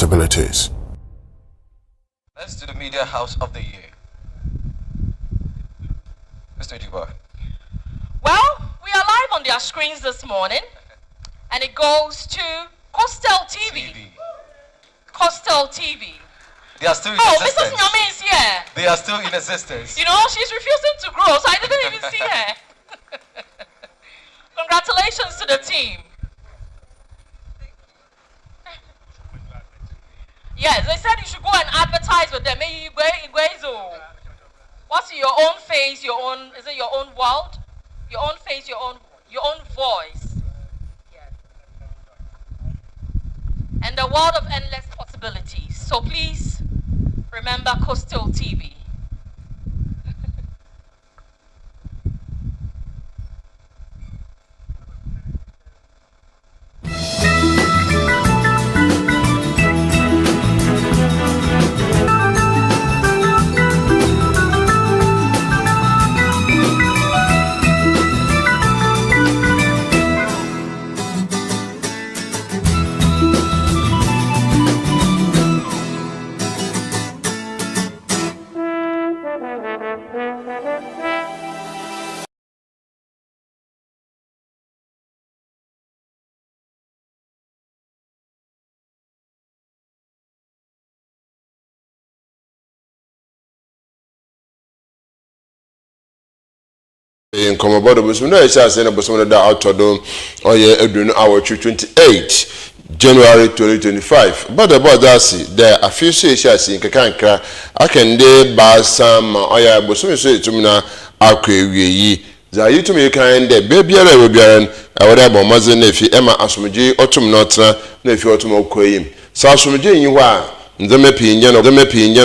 possibilities. Let's do the Media House of the Year. Mr. Dubois. Well, we are live on their screens this morning, and it goes to Coastal TV. Coastal TV. They are still in existence. existence. Mrs. Nyame is here. They are still in existence. You know, she's refusing to grow, so I didn't even see her. Congratulations to the team. Yes, they said you should go and advertise with them. What's your own face, your own, is it your own world? Your own face, your own voice. Yes. And the world of endless possibilities. So please remember Coastal TV. In Commodore Busmuna, it says in a Busmuna Outodom or Edwin hour 28 January 2025. But about that, there are few shares in Kakanka. I can de buy some oya Busumi say to me now. Akwe za yitu me kan de baby ala we biaran awada bo maze na fi ema asomje otum notra na fi otum okoyim sa asomje yin ho a nzeme pinye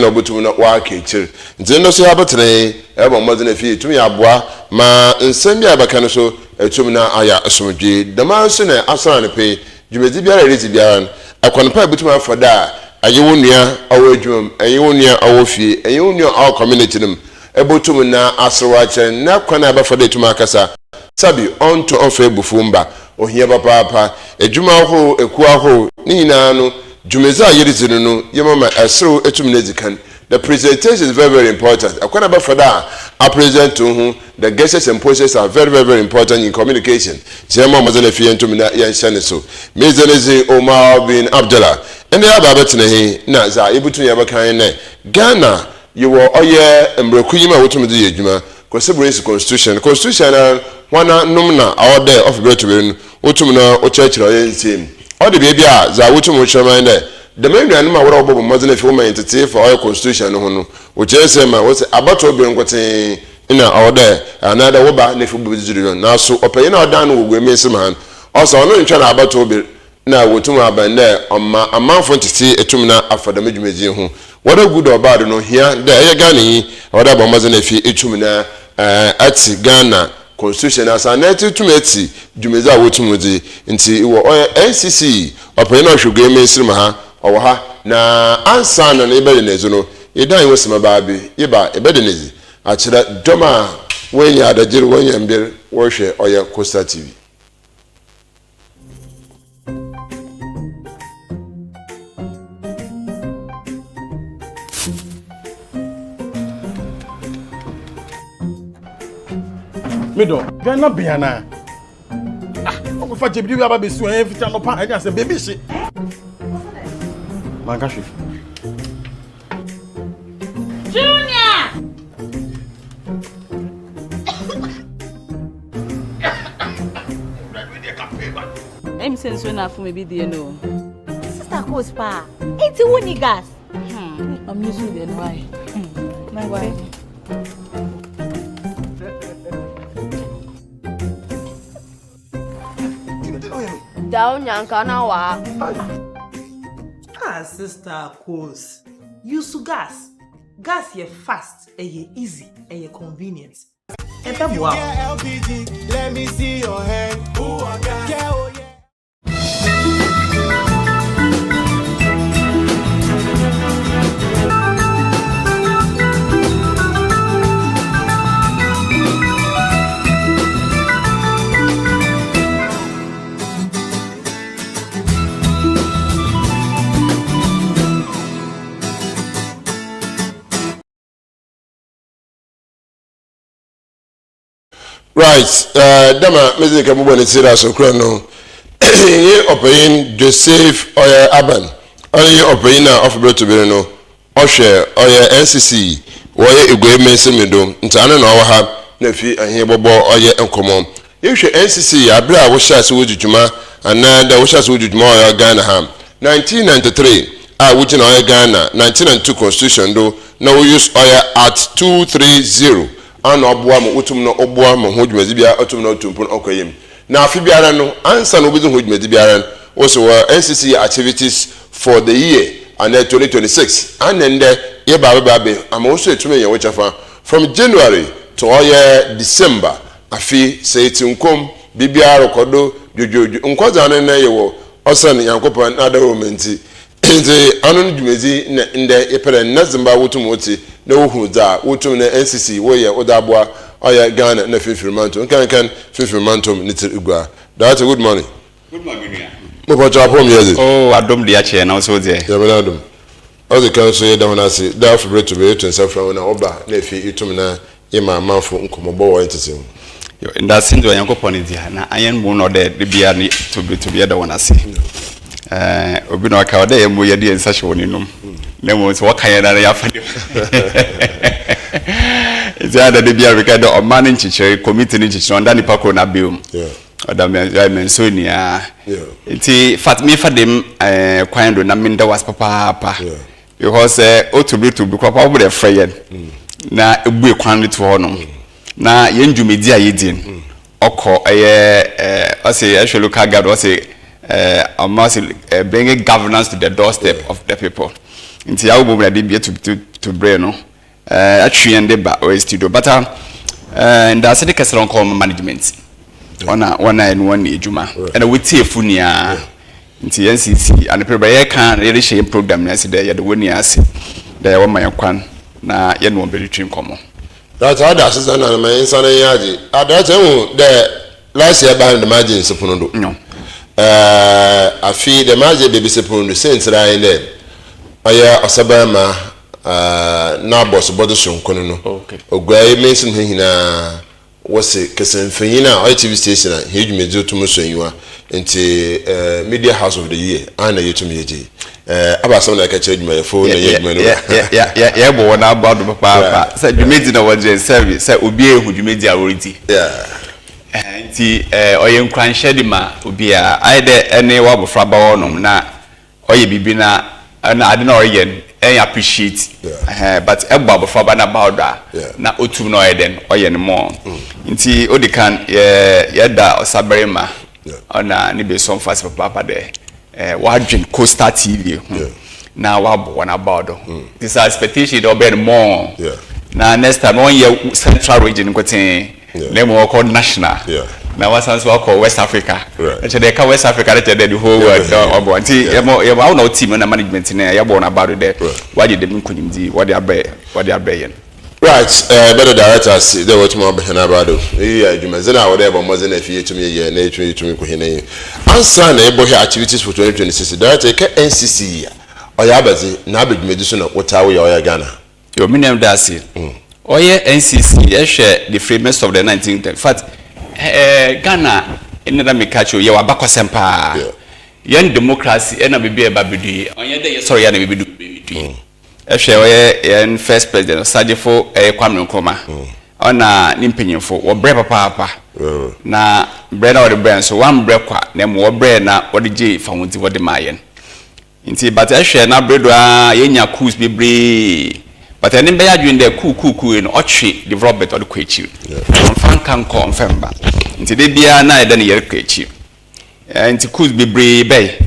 no butum na wa akechir nze no so habatene eba maze na fi tum ya aboa ma nsem bia baka no so etum na aya asomje dama so na asara ne pe dwumedi biara rezi biaran akwanpa butum afoda ayewo nua awo adwum ayewo nua awo fie ayewo nua awo community nim ebotum na asrawache na kwana abafode tuma akasa sabi onto ofe bufumba ohia papa edwuma ho eku aho ni nyina no dwumeza yerizinu no yemama esro etum na zikan. The presentation is very, very important. Akwana abafada a present to whom the guests and processes are very, very, very important in communication. Jema mazale fi entum na yanshane so mezenezi OMAR bin ABDULLAH ende ababetene na za ibutu yabakan na Ghana you were oye embrokuyima wotumudi yedwuma considerate constitution na wana numna awode of bretu wotum na o church ro yentim all the baby a za wotum chama na the main reason ma wora obobo mazana fi woman entity for oil constitution no no o chese ma what abato obi nkote ina awode another woba na fi bobizuru na so opanyi na odan no ogwe mesim han also no ntwa na abato obi na wotum aban na amanfo entity etum na afadamedwumeji ho. What a good or bad no here, the Ghani, or that Bomazan if you etumina at Ghana constitution as a native to Metsi, Jumeza Wutumuzi, into NCC, or Pena should game in Simaha, or ha, na Ansan and Ebenezono, you die with some baby, Yeba, Ebedenezi, at that Doma, when you had a deal when you and Bill worship or your Costa TV. Mido, Ghana Biana. Ah, for Jibby, you have a besu and every time upon I just say, baby, she. Mangashi. Junior! I'm saying so enough for maybe the no. Sister Cospa, it's a winning gas. I'm using the why. My wife. Down Yankanawa. Ah, Sister Cos. Use gas. Gas ye fast, ye easy, ye convenient. LPG, let me see your hand. Ooh, I got yeah. Right, dama mezi ka bubo ne tira so kro no. Ye opayin Joseph oye Abban. Oye opayin na ofbro to be no. Ohwe oye NCC woye egwe mesemido. Ntane na owa na fi ahie bobo oye enkomo. Ye hwe NCC abra a wo sha se wojujuma ana da wo sha se wojujuma oye Ghana ha. 1993 a wujina oye Ghana 1992 constitution do na we use oye at 230 ana oboa mo utum no oboa mo hodwumadi bia otum no otumpun okoyem na afi biara no ansa no obizu hodwumadi biara also NCC activities for the year and 2026 and then ye babe am also etume ye wechafa from January to December afi say tinkom bibiara kodo jojojo nkoza na ye wo osan yankopon adawomenti nti anon dwumadi na nde epere nazimba wotum oti na wohu da wotum na NCC wo ye odabwa oya Ghana na fifirmanto kan fifirmanto nitir igwa. That's a good morning. Good morning. Mo pa cha pom yezi. Oh, adom de ache na so de. Ya bela adom. O de kan so ye da wona se da for to be to self from na oba na fi itum na yema manfo nkomobo wo entese. Yo nda sinzo yankopon dia na ayen mu no de bia ni to be da wona se. Obi no aka ode yemu ye de ensa hwe woninum. Na mo so wakan na ya fa de. It's either the beer record or manning chiche committee in chiche on Danny Paco na bill. Yeah. Or the mensonia. Yeah. It's fat me for them quando na minda was papa. Yeah. Because to be crop over the friend. Na we quando to honor. Na yenju media yedin. Oko I say actually look at God was a must bring governance to the doorstep of the people. Into our woman did be to brain. Actually and the or studio but and that's the case on call management one and one juma and we see funia into NCC and the prepare can really share program yesterday the winning as there were my kwan na yen won be dream come that's how that is and my insane yaji that's the last year behind the margin sepuno no I feel the margin baby sepuno since right in there aya osabama na boss body sonkono no okay ogwaye mesin hina wose kesenfanyina ITV station na hedwumedi otum sonyiwa nti media house of the year ana yetum yeje abasom na ka chedwuma yefo na yedwuma no ya bo na about papa say dwumedi na waje service say obi ehudwumedi already nti oyenkwan shedi ma obi a aide ene wabofra ba wonom na oye bibi na ade na oyen I appreciate but ebo for bana bawda na otum no eden oye ne mo nti odi kan ye da osaberema ona ni be some fast papa there wadwen Coastal TV na wabo na bawdo this expectation do be more na next time on year central region nkotin na mo called national na wasan so call West Africa they ka West Africa the whole world obo nti ye ma na team na management na ye bo na bawdo there why did them kunimdi what they are right better directors they what more be na bado yeah jumazena wo dey bo mo zena fie tumi ye na etumi ko hene answer na ebo here activities for 2026 director ka NCC ya oya abazi na abedumedi so na wotawo ya oya Ghana yo minem dasi oye NCC ye share the framers of the 19th in fact Ghana in the mikacho ye wabakwa sempa yen democracy ena bibi e babidi onye de sorry ya na bibi du share oye yen first president Sajifo Kwame Nkrumah ona nimpenyefo wo bre papa na bre na wo bre so one bre kwa na mo wo bre na wo de je fa wonti wo de mayen nti but share na bre do a yenya cruise bibre but any be adwin there cool no otwe development or the kwachi fan kan confirm ba nti de bia na ede ne yer kwachi nti cruise bibre be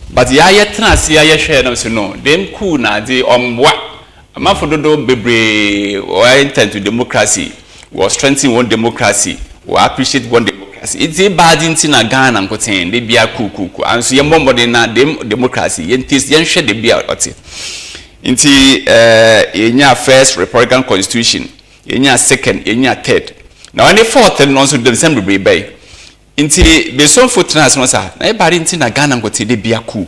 but ya yetna se ya hwe na so no dem cool na de omwa amafododo bibre or intend to democracy was strengthening one democracy or appreciate one democracy it's a bad nti na Ghana nkoten de bia cool anso ye mombode na democracy yentis yen hwe de bia ote Inti yenya first Republican Constitution, yenya second, yenya third. Now any fourth and also the same be bay. Inti be some for transmasa. Na everybody inti na Ghana ngote de bia cool.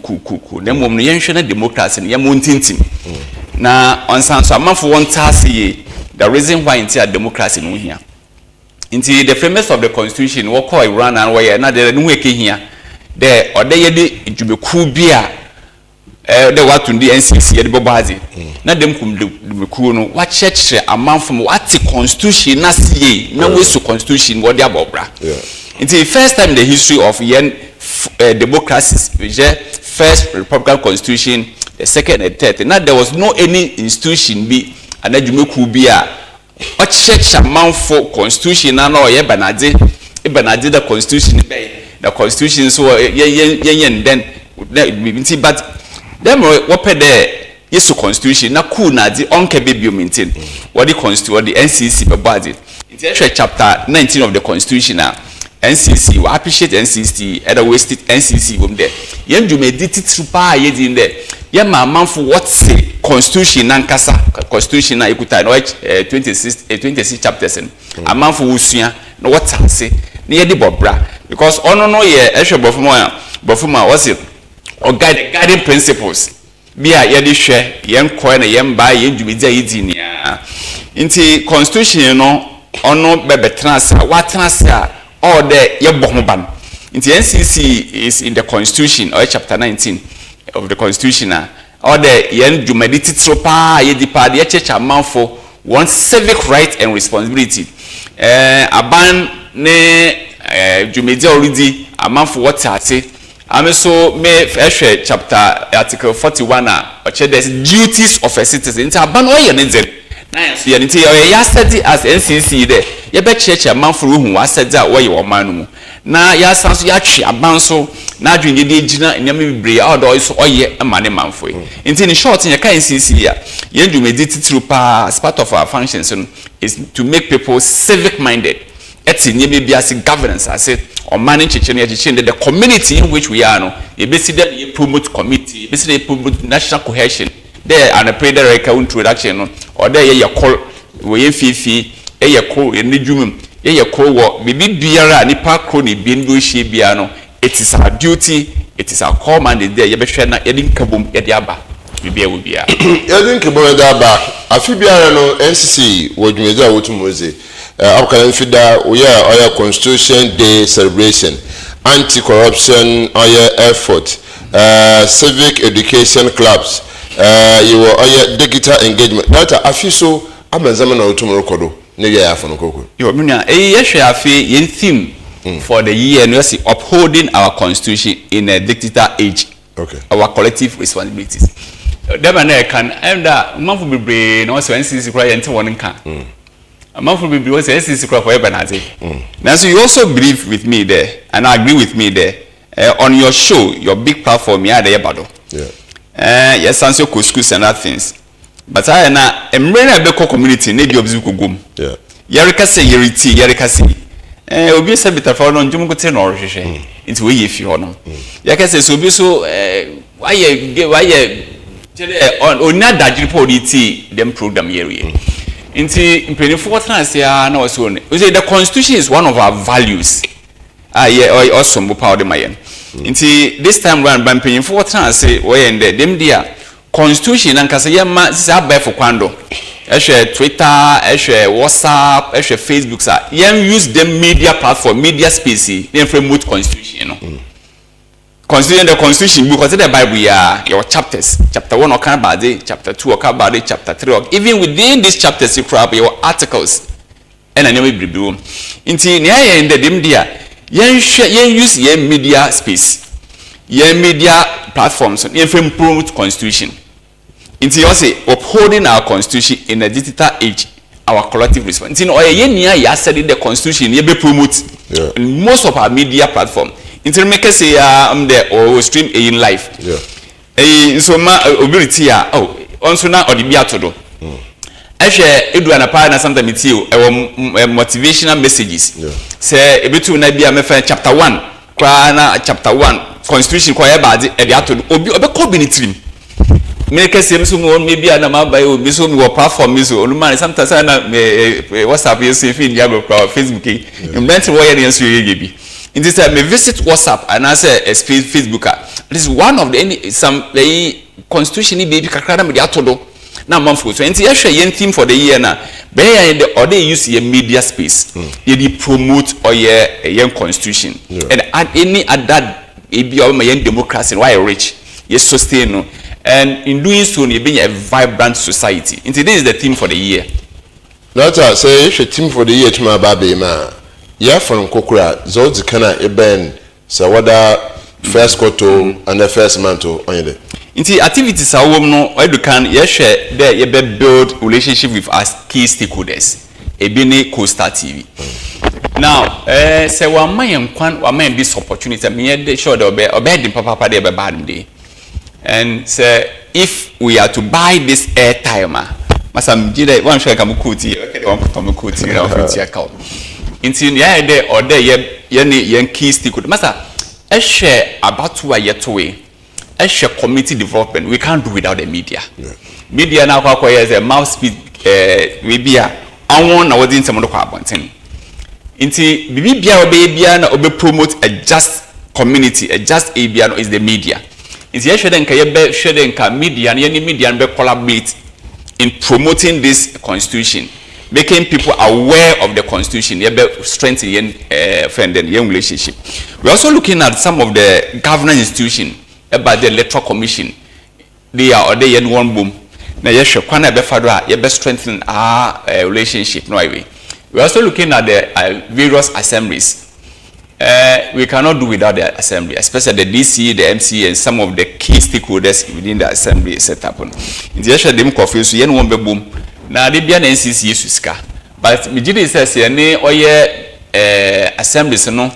Na mo no yenhwe na democracy na yemontintim. Na on san so amafo won tase the reason why inti a democracy no here. Inti the framers of the constitution wo call Iran and where na there no eke hia there ode ye de djumeku bia de watu ndi NCC ye de bobazi na dem kum djumeku no wa chechre amanfo what constitution na sie na we so constitution wo de abobra. Inti first time in the history of yen democracies which first republican constitution, the second and third, now there was no any institution be and djumeku bia o church amount for constitution na no ye banade the constitution the constitution so yen then but them what there yes constitution na cool na di onke be maintain what the constitution the NCC be body in chapter 19 of the constitution now NCC we appreciate NCC other wasted NCC wom there yen dwumedi titrupa ye din there ye manfo what say constitution nankasa constitution na ekuta no 26 chapters amanfo wusua no what say na ye di bobra because ono no ye ehwe bofuma was it or guiding principles bia ye di hwe yen ko na yen ba ye dwumedi ayidi nia nti constitution no ono bebe transfer what transfer all the yebohoban nti NCC is in the constitution or chapter 19 of the constitution all the yen dwumedi titropa ye di pa ye church amanfo one civic right and responsibility Abban ne dwumedi already amanfo what ate ameso me ehwe chapter article 41 or there's duties of a citizen nti Abban o ye ne nze na so ye nti ye study as NCC there ye be church amanfo hu wa study a wo ye wo man no mu na ya sanso ya twe Abban so na adwene de gina nyame bibre a do so oye amane manfo nti in short ye kan NCC ya ye ndumedi titru pa as part of our functions is to make people civic minded eti nyame bia se governance as or manage the community in which we are no ye be see that ye promote community be see they promote national cohesion there and a prayer like introduction no or there ye call we fifi ye call ye nedwumum ye call wo bibi biara nipa kro ne bi ndo hie bia no it is our duty, it is our call mandate there ye be hwe na ye din kabum ye de aba bibia wo bia ye din kabum de aba afi biara no NCC wo dwumeza wo tumoze abukala mfida oya constitution day celebration anti-corruption effort civic education clubs you were digital engagement that afiso amenzama na otumoro kodo ne ye afono koko yo munya yehwe afi yen theme for the year no see upholding our constitution in a digital age. Okay, our collective responsibilities dem na kan enda manfo bebre na so NCC kra ye nte won kan manfo bebre was NCC kra for ebanate now so you also believe with me there and agree with me there on your show your big platform ya there bado yes sanso ko schools and other things but I na emre na be community na bi obzi kogum yerika say yeriti yerika say obi se bitafa no njum ko te no hwehwe nti we ye fi ho no yaka say so obi so why on na dajiri polity them program here nti imprenifo trans ya na so ne we say the constitution is one of our values yeah awesome bo power de mayen nti this time round by imprenifo trans we end them dia constitution ankasa yema sisa abefo kwando ehwe Twitter ehwe WhatsApp ehwe Facebook sa yem use them media platform media space them promote constitution you know constitution the constitution because the Bible your chapters chapter 1 okan bade chapter 2 okan bade chapter 3 even within these chapters you crap your articles and anyway bibu nti ne aye in them dia yen use yen media space yen media platforms yen promote constitution. Inti you say upholding our constitution in a digital age, our collective response. Inti no ye ya said the constitution ye be promote in most of our media platform. Inti make say there or stream in live. So ma ability onso na odibia to do. Ehwe edu anapa na sometimes itio motivational messages. Say ebitu na bia me chapter 1 kwa na chapter 1 constitution kwa ye bade e dia to obi obekọ binitrim. Make same so maybe na ma buy obi so me platform me so man sometimes na WhatsApp you see in your Facebook in bent where you so you be in this time me visit WhatsApp and I say Facebook this is one of the some constitution baby kakra na me dia todo na manfo so enti ehwe yen theme for the year na be ya the or they use your media space they promote or your constitution and any other yen democracy why rich yes sustain no and in doing so you being a vibrant society enti this is the theme for the year. Not say if a team for the year to my baby ma yeah from kokura zodi kana eben so whether first quarter and the first month on the inti activities are no you can share there you build relationship with us key stakeholders ebini Coastal TV now say one man kwan one man this opportunity me dey sure that obe dem papa dey be bad day and say if we are to buy this airtime masam jide wan hwe ka mukuti okay wan put mukuti na ofiti account inti ya dey or there ye key stakeholder masa ehwe abatu ayetowe ehwe community development we can't do without the media. Media na kwa is a mouthpiece we bia awon na wodi nsem do kwa abonten inti bibia obebia na obe promote a just community a just area no is the media inti ehwe den ka ye be hwe den ka media na ye media be collaborate in promoting this constitution, making people aware of the constitution, strengthening yen relationship. We're also looking at some of the governance institutions about the electoral commission. They are already in one boom. Now yes, kwana be fadwa ye be strengthen our relationship. No way. We're also looking at the various assemblies. We cannot do without the assembly, especially the DC, the MC, and some of the key stakeholders within the assembly set up. In the actual dem coffee, so yen won't be boom. Now they be an NCC suska, but Mijidi says ye assemblies no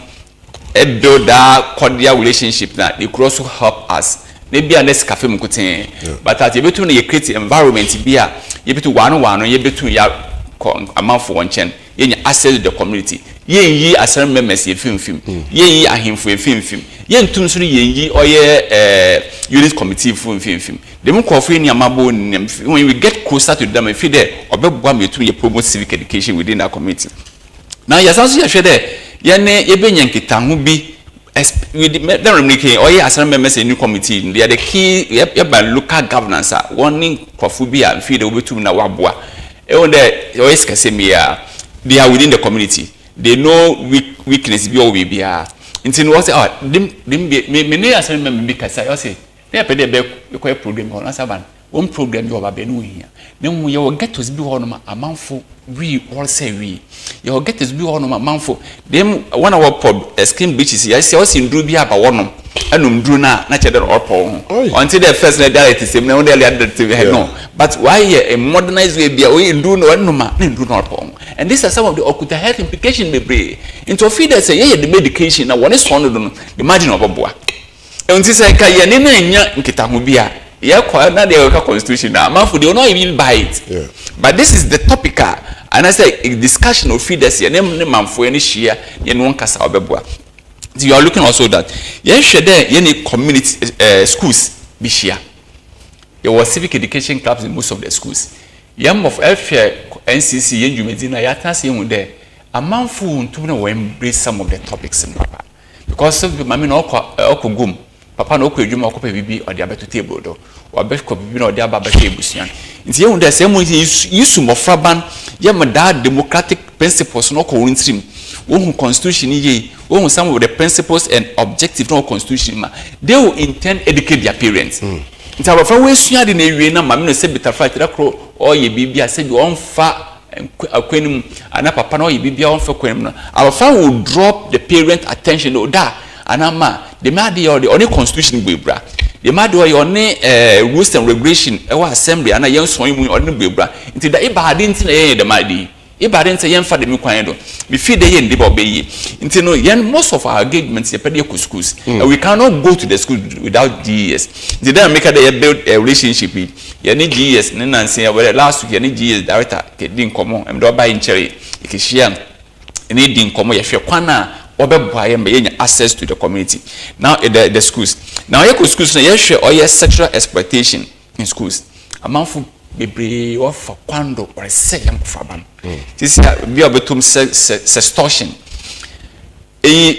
build that cordial relationship now. They could also help us. Maybe a next cafe mukute, but at you between you create environment be a you between one you between ya amount for one chain. Yen access to the community. Yen yi asem members ye film yen yi ahemfo ye film yen tum so yen yi oye unit committee film dem kofo ni amabo when we get closer to them if there obeboa metu ye promote civic education within our community. Now yes also ye share yen ye benya nkita ho bi with the remake oye asem members in new committee they are the key ye by local governance one kofo bi a feed obetum na waboa e won there oye skasemia they are within the community. They know weakness be all we be until what say me asem me kasa you say they pede be ko program on asaban one program you ba no hia na mu you get to be ho no amanfo we all say we you get to be ho no amanfo them one our scheme beaches you say us ndru bi aba wonom anum ndru na chede opo until the first na direct same na only the no but why a modernized way be we ndru no anuma na ndru no opo. And these are some of the occulta health implications they bring. Into feeders say the medication now one is found on the margin of a boa. And this is a yanina in Kitamubia. Yeah, na the constitution now. Manfo they will not even buy it. But this is the topic, and I say a discussion of feeders. Your name man for any share. You one kasa obeboa. You are looking also that yes, share there any community schools be share. There was civic education clubs in most of the schools. Yam of NCC yen Medina yata say mu there amanfo ntum na we embrace some of the topics in papa because mama no okogum papa no okwadwuma okopa bibi ode abeto table do wabekọ bibi na ode ababa tebusuan nti yen there say mu yisu mofraban yam da democratic principles no ko wintrim wo constitution ye wo some of the principles and objectives no constitution ma they will intend educate their parents. Nti abafa we sua de na ewie na mama no se bitafa tirakro oye bibia se bi onfa akwanim ana papa na oye bibia onfa kwanim no abafa will drop the parent attention o da anama the made or the only constitution gbebra the made or only rules and regulation e wa assembly ana yen so mu only gbebra nti da ibade nti na yen the made ibade nti yen fa de mi kwan do me feed the yen de bo be yi nti no yen most of our engagements ye pede schools we cannot go to the school without GES nti then make the build a relationship ye need GES ne nanse ya last week ye need GES director ke din komo em do buy ncheri ke share ne din komo ye hwe kwana obeboa ye me access to the community now the schools now ye schools na ye hwe or sexual exploitation in schools amanfo bebre of kwando or say yam faban this be obetum sextortion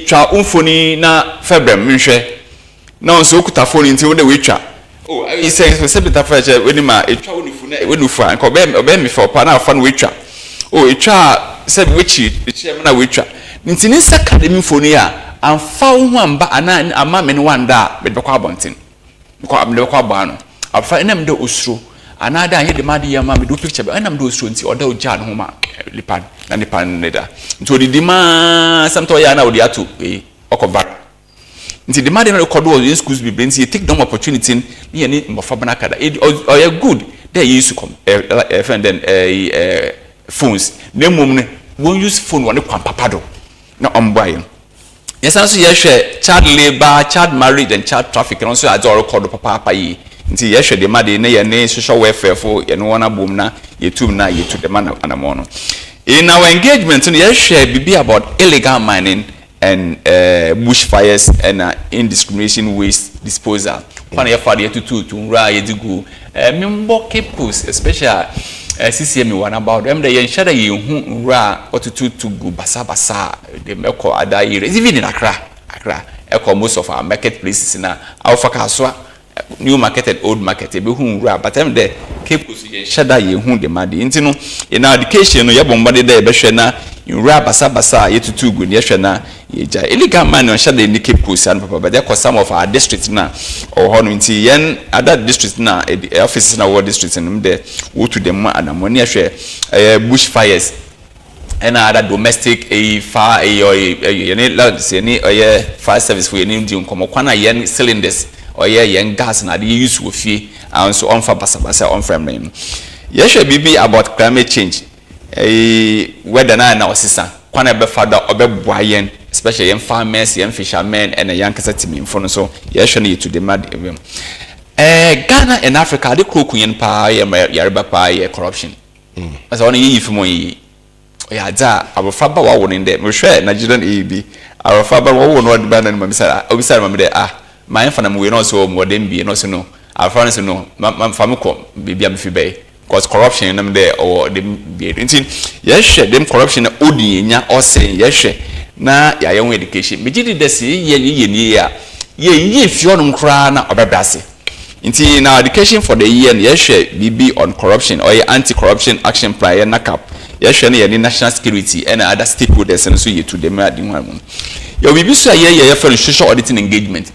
twa umfoni na febrem nhwe na onso okuta phone nti wo na we twa oh I say bitafa che we ni ma twa wo ni when you find obey me for pana fan witcher. Oh, it said witchy, the chairman of witcher. Nintinis academy for near and found one but an a mamma in one da with the carbontin. The carbon. I find them do usru. Another I hear the muddy mamma do picture, and I'm do soon or do Jan Homa Lipan and the pan later. To the demand some toyana or the atu, Okobar. Nti the madam record was in schools be brings you take them opportunity me any mofabana it or good they used to come friend then phones no mum won't use phone one papado no buy. Yes also yes child labor, child marriage and child traffic and also as all record papa yi nti yes the madam na social welfare for you no one boom na you two na you to the man anamono. In our engagement yes be about illegal mining and bushfires and indiscrimination waste disposal. When you find to nra yedigu membo kepus especially CCM one about them the yenshada ye hu nra otutu go basa the meko adai even in Accra echo most of our marketplaces na Alpha Kaswa new market and old market be hu nra but them the kepus yenshada ye hu the madi ntino in our education no yabombade there be hwe na nra basa yetutu go ne hwe na yeja illegal man on shade ni kepus and papa but there some of our districts na or hono nti yen other districts na offices na ward districts and there wo to them anamoni hwe bushfires and other domestic fire yen land say ni fire service for yen di nkomo kwana yen cylinders or yen gas na dey use wo fie and so on for basa on frame name yehwe bibi about climate change weather na osisa kwana be father obeboa yen especially young farmers, young fishermen, and a young cassette in front. So, yes, you need to demand Ghana and Africa, the Kokuyan pie, Yarba pie, corruption. As only if we our father won in there, Moshe, Nigerian EB, our father won not bad and Mamma, my infant, we know so more than be, and also know our friends know, Mamuko, Bibiam Bay. Cause corruption in them there or them be yes, them corruption odi or saying yes, na ya young education. Bijidi desi ye fion krana obebrase. Inti now education for the year yes BB on corruption or anti-corruption action plan nakap. Yes, any national security and other stakeholders and so you to them at the one. Your BB so ye for social auditing engagement.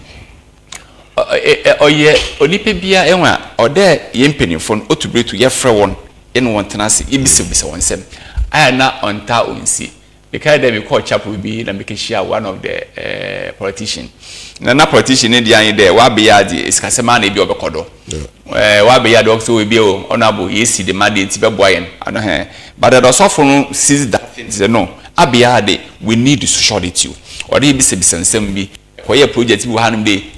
Oye onipa bia enwa ode ye mpanimfo no otubire to ye frɛ won ene won tenase ibisibisa won sem aya na onta onsi because dem call chapel bi na make share one of the politician na politician ne dia yin there wa be ya di iskasema na bi obekodo wa be ya do so we bi o honorable yesi the mandate be boyen ano he but the sofo no sees that things no abia de we need the sociality or dey bisibisa nsem bi for your project we had day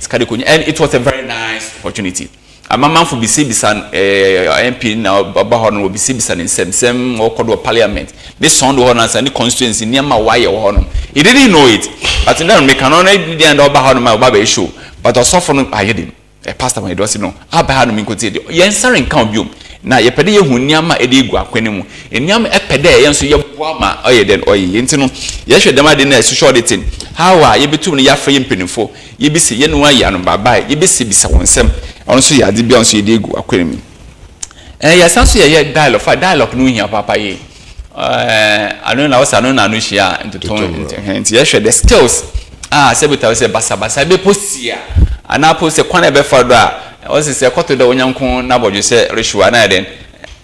and it was a very nice opportunity. A man for BC MP now Babahon will be Sibisan in same or called parliament. This sound honors and the constituency near my wire honor. He didn't know it, but then we can only the end of Bahon my Baba issue. But also from I heard him. A pastor my does know. Abban me consider Yensarin count you. Now ye pede hu nyama edigwa kwanimu enyam epede yenso ye boama oye den oye ntino ye hwe dem ade na social auditing how are ye betum ya fa ye mpenifo ye bisi ye no ya no baba ye bisi bisa wonsem ono so ya de bia onso ye digu akwanimu ya sanso ye dialogue no hia papa ye anu na wasa no na no hia ntoton nti ye hwe the skills sebita we say basa be postia ana post kwana be fa do a also say koto da onyankon na bodwe say reshua na den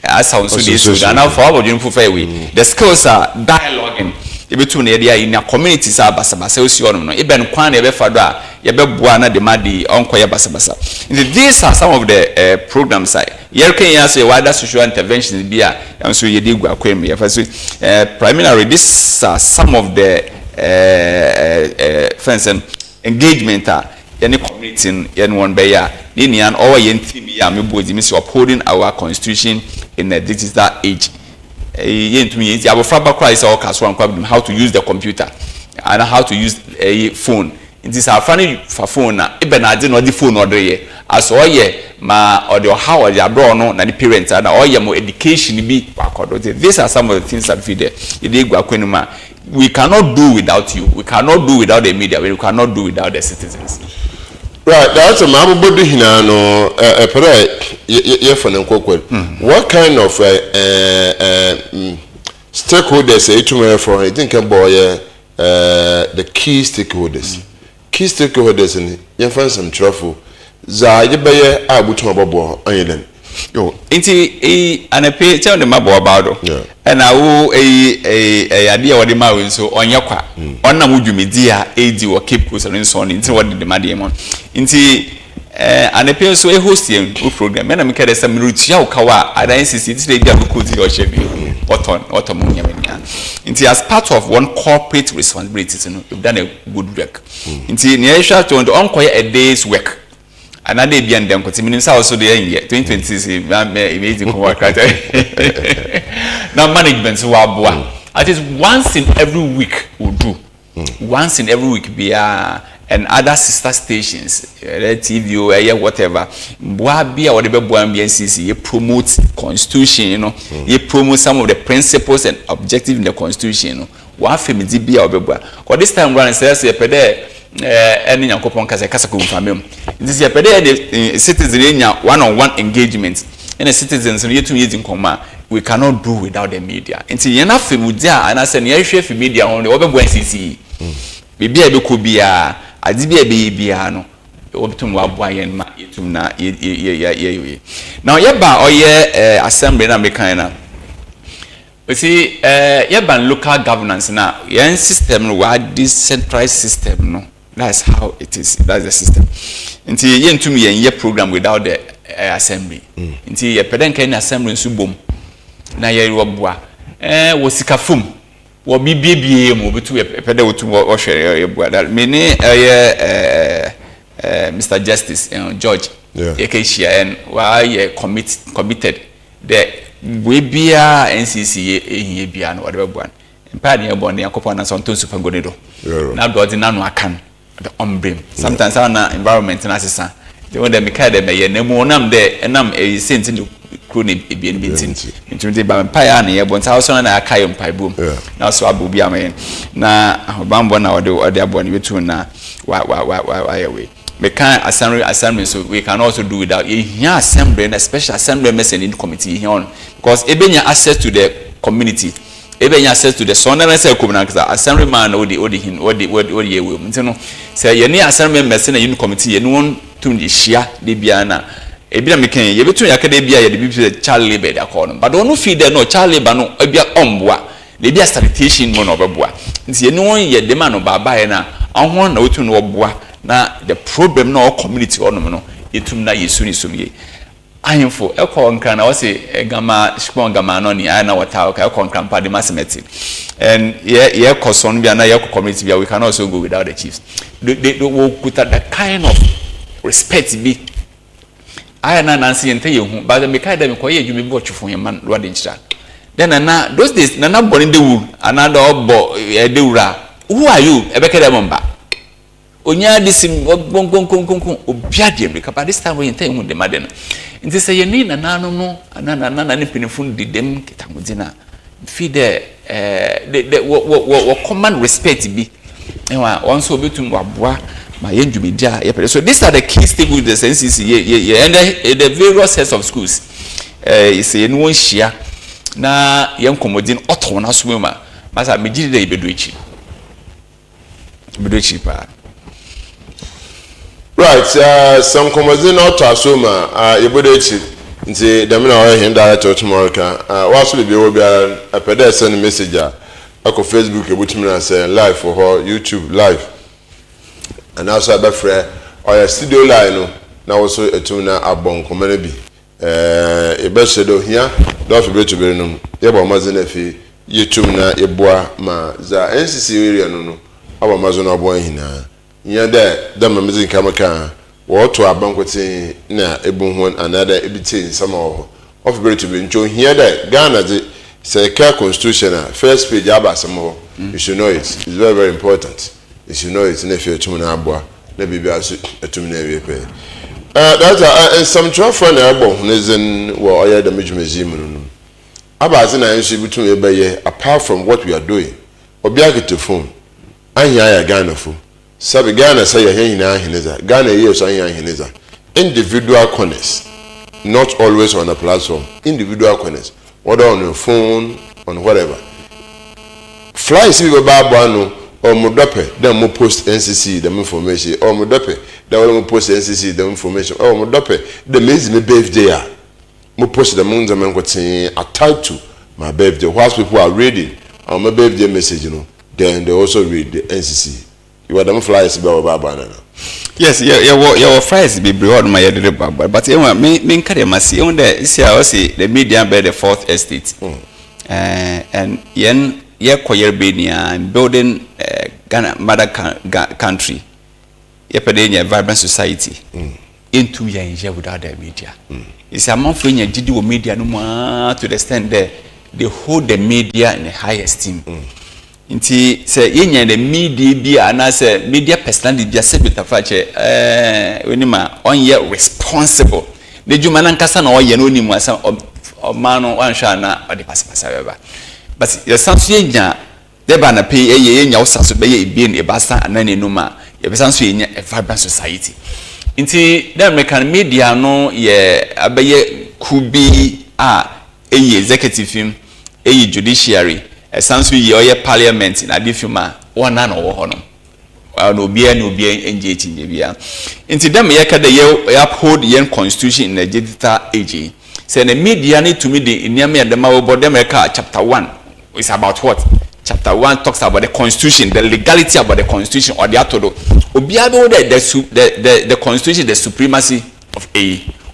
asa so dey so na for bodwe mfu fa we the skills are dialoguing e betu na ye dey in a community sa basa osi onum no e ben kwan na ye be fa do a ye be boa na de madi onkoye basa these are some of the programs ye can ya say wider social interventions bi a so ye dey gu akwem ye fa so primarily these are some of the friends and engagement any community in one bay Ninian or yen upholding our constitution in a digital age. Yen to me is our father cries or how to use the computer and how to use a phone. It is our funny for phone even I didn't know the phone or the as all ye ma or the how or the abroad no na the parents and all ye more education be these are some of the things that feed there. We cannot do without you. We cannot do without the media. We cannot do without the citizens. Right, that's a mabudu hinano what kind of stakeholders for I think about the key stakeholders. Key stakeholders in some truffle. Za yebeye abutuma bobo anyelen. Yo, inti anape tell them about and I will a idea what the man so on yakwa. On na mudumidi AD or keep kusarin son into what the mademon. Inti anape so a host program. And I'm carrying some roots kawa. I don't see it. They have could your shabby. Automonia. Inti as part of one corporate responsibility, you've done a good work. Inti near shot to unquire a day's work. Another be and them continue also the year 2020 amazing work right. Now management so at least once in every week will do. Once in every week be and other sister stations, TV or whatever. Boa be or whatever BNCC you promote constitution, you know, you promote some of the principles and objectives in the constitution, you know. One family be or beboa. Because this time round says you pede any yankopon kasa kumfamem. This is a citizen one-on-one engagement. And the citizens you to use in command. We cannot do without the media. Until you enough media and I said you share media on the over BNCC. Maybe I could be a no. Obitum wa boyen ma yetum na ye. Now yeba oye assembly na mekana. We see yeba local governance na yen system no wa decentralized system no. That's how it is. That's the system. Until yen to me yen program without the assembly. Until ye peden ken assembly nsu bom. Na ye roboa. Wo sikafum. Wo bibie mo betu pede wotu wo hwere ye bua that me ne Mr. Justice George Ekechia and why committed the we bia NCC ehie bia no whatever bua mpa ne bon ne akopon na sonto super gonedo na do de nanu akan the ombrem sometimes our environment na sesa they want them kind of me nemu onam de enam e senti kroni ebien bintin ntimde ba mpa ya ne ye bon sa so na aka ye mpa bom na so abubi amen na bambo na ode abon betu na wa we can assembly so we can also do without here assembly and special assembly messaging committee here on because ebenya access to the community ebenya access to the sonera say community assembly man odi ye we ntino say ye ni assembly messaging committee ye no tun di shia de bia na ebia meken ye betu yakade bia ye de bi child labor da call no but don't feed there no child labor no ebia omboa de bia sanitation mo no beboa nti ye ni won ye de man no baba ye na ahon na otu no oboa na the problem na community onom no etum na yesu ni somye ahemfo ekọ nkran na wose gama shpon gama no ni ana wata ka ekọ nkran pa de masemeti and ye koson bia na ye community bia we can also go without the chiefs they will put that kind of respect be aya na nansi ente ye hu ba me kai da me koye adwumi bo twofo ye man lo de nchira then na those days na born in the wood another obo de wura who are you ebeke dem mba onya disim gongongongongon obiade America but this time we ente hu de madena nti say ye ni na nanu no na ne pinifun de dem kitamudina feed the command respect bi enwa onso obetum waboa ma yenjumedia ye so these are the key stakeholders NCC and the various heads of schools say no one share na yen komodin oto na so ma masa megiri de bedo echi pa right some komodin oto asoma yebedo echi nti demina o hin director tomorrow ka waso be wo bia apede send message ako Facebook ebutumi na say live for her YouTube live and also about free or studio line no na also etuna abon komana bi ebe shedo hia do fi betu be no ye ba maze na fi YouTube na eboa ma za NCC area no aba mazo na abon hina nya de mamezi kamaka wo to abankote na ebu hon another ebitin sama of betu be ncho hia de Ghana de say constitution first page abasamo you should know it. It's very, very important. You should know it's nephew tumuna abwa na bibia atumina ewe that's some transfer na abo nezen wo oya da mejumezi mu no abazi na enso bitum ebeye apart from what we are doing obiagete phone anya ya Ghana fo Sabi Ghana say yehina hineza. Ghana ye so hineza. Individual corners, not always on a platform. Individual corners, whether on your phone, on whatever. Fly see we babano or mudope, then mo post NCC the information, or mudope, then mo post NCC the information, or mudope, the maze me birthday. Mo post the moons and attached to my birthday. Whilst people are reading on my birthday message, then they also read the NCC. You are the flyers about Babana. Yes, your fries be broad my editor, but you want me carry my see on the see the media by the fourth estate. And yen Koyerbania and building Ghana mother country. Yepedenia vibrant society into your without the media. It's a month when you did media no more to the extent that they hold the media in a high esteem. Inti say yenya the media bi anase media personality bi ase bitafache wenima onye responsible the juma nankasa na oye no nimu asa omano wanhwa na ode pasapasa beba but the sanso yenya deba na pay yenya wosaso be ye ebien ebasa anane numa ye besanso yenya a vibrant society inti the American media no ye abeye kubi executive film judiciary esanso yi oye parliament na difuma wana na wo hono no bia enje chinje bia nti dem ye kada ye uphold yen constitution in the digital age say the media need to me the niam ya dem wo dem ka chapter 1 is about what chapter 1 talks about the constitution, the legality about the constitution or the atodo obia be the constitution, the supremacy of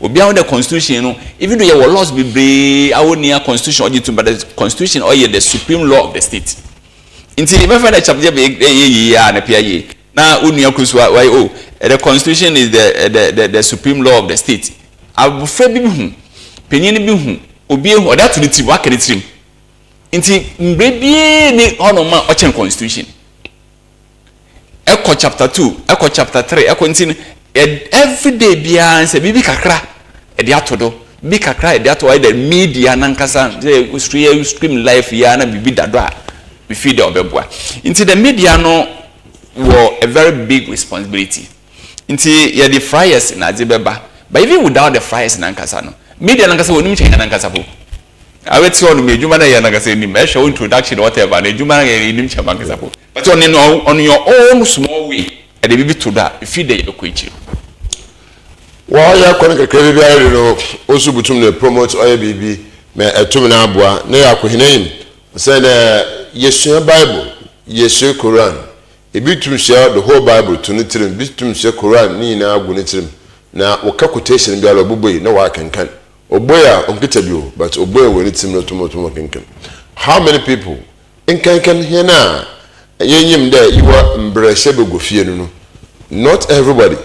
obia the constitution even though you were laws be our near constitution or but the constitution or the supreme law of the state inti me find chapter be na pia na unia kuswa why the constitution is the supreme law of the state abufra bi hu penyin bi hu obi hu oda to the team wa kere team inti mbrebi ni onoma o chen constitution eko chapter 2 eko chapter 3 eko ntin every day bia say bibi kakra e de atodo bi kakra e de ato the media nankasa say stream life ya na bibi dado a we feed the obeboa into the media no were a very big responsibility into ya the friars na adibeba but even without the friars nankasa no media nankasa woni mchen nankasa po aweti onu mejuma na ya nankasa ni me show introduction whatever na ejuma na ya ni mchen nankasa po but on your own small way e de bibi to that feed the ekwechi Why ya kwa nkekere bia ri no osu butum na promote oya bibi me etum na aboa na ya kwohinan say na yesua bible yesua Quran ebitum share the whole bible to nitrim bitum share Quran ni na agu nitrim na woka quotation bia lo boboi na wa kankan oboya onkita bio but oboya we nitrim no tomotomo kankan. How many people in kankan here na yenyim there you are mbrehye begofie no not everybody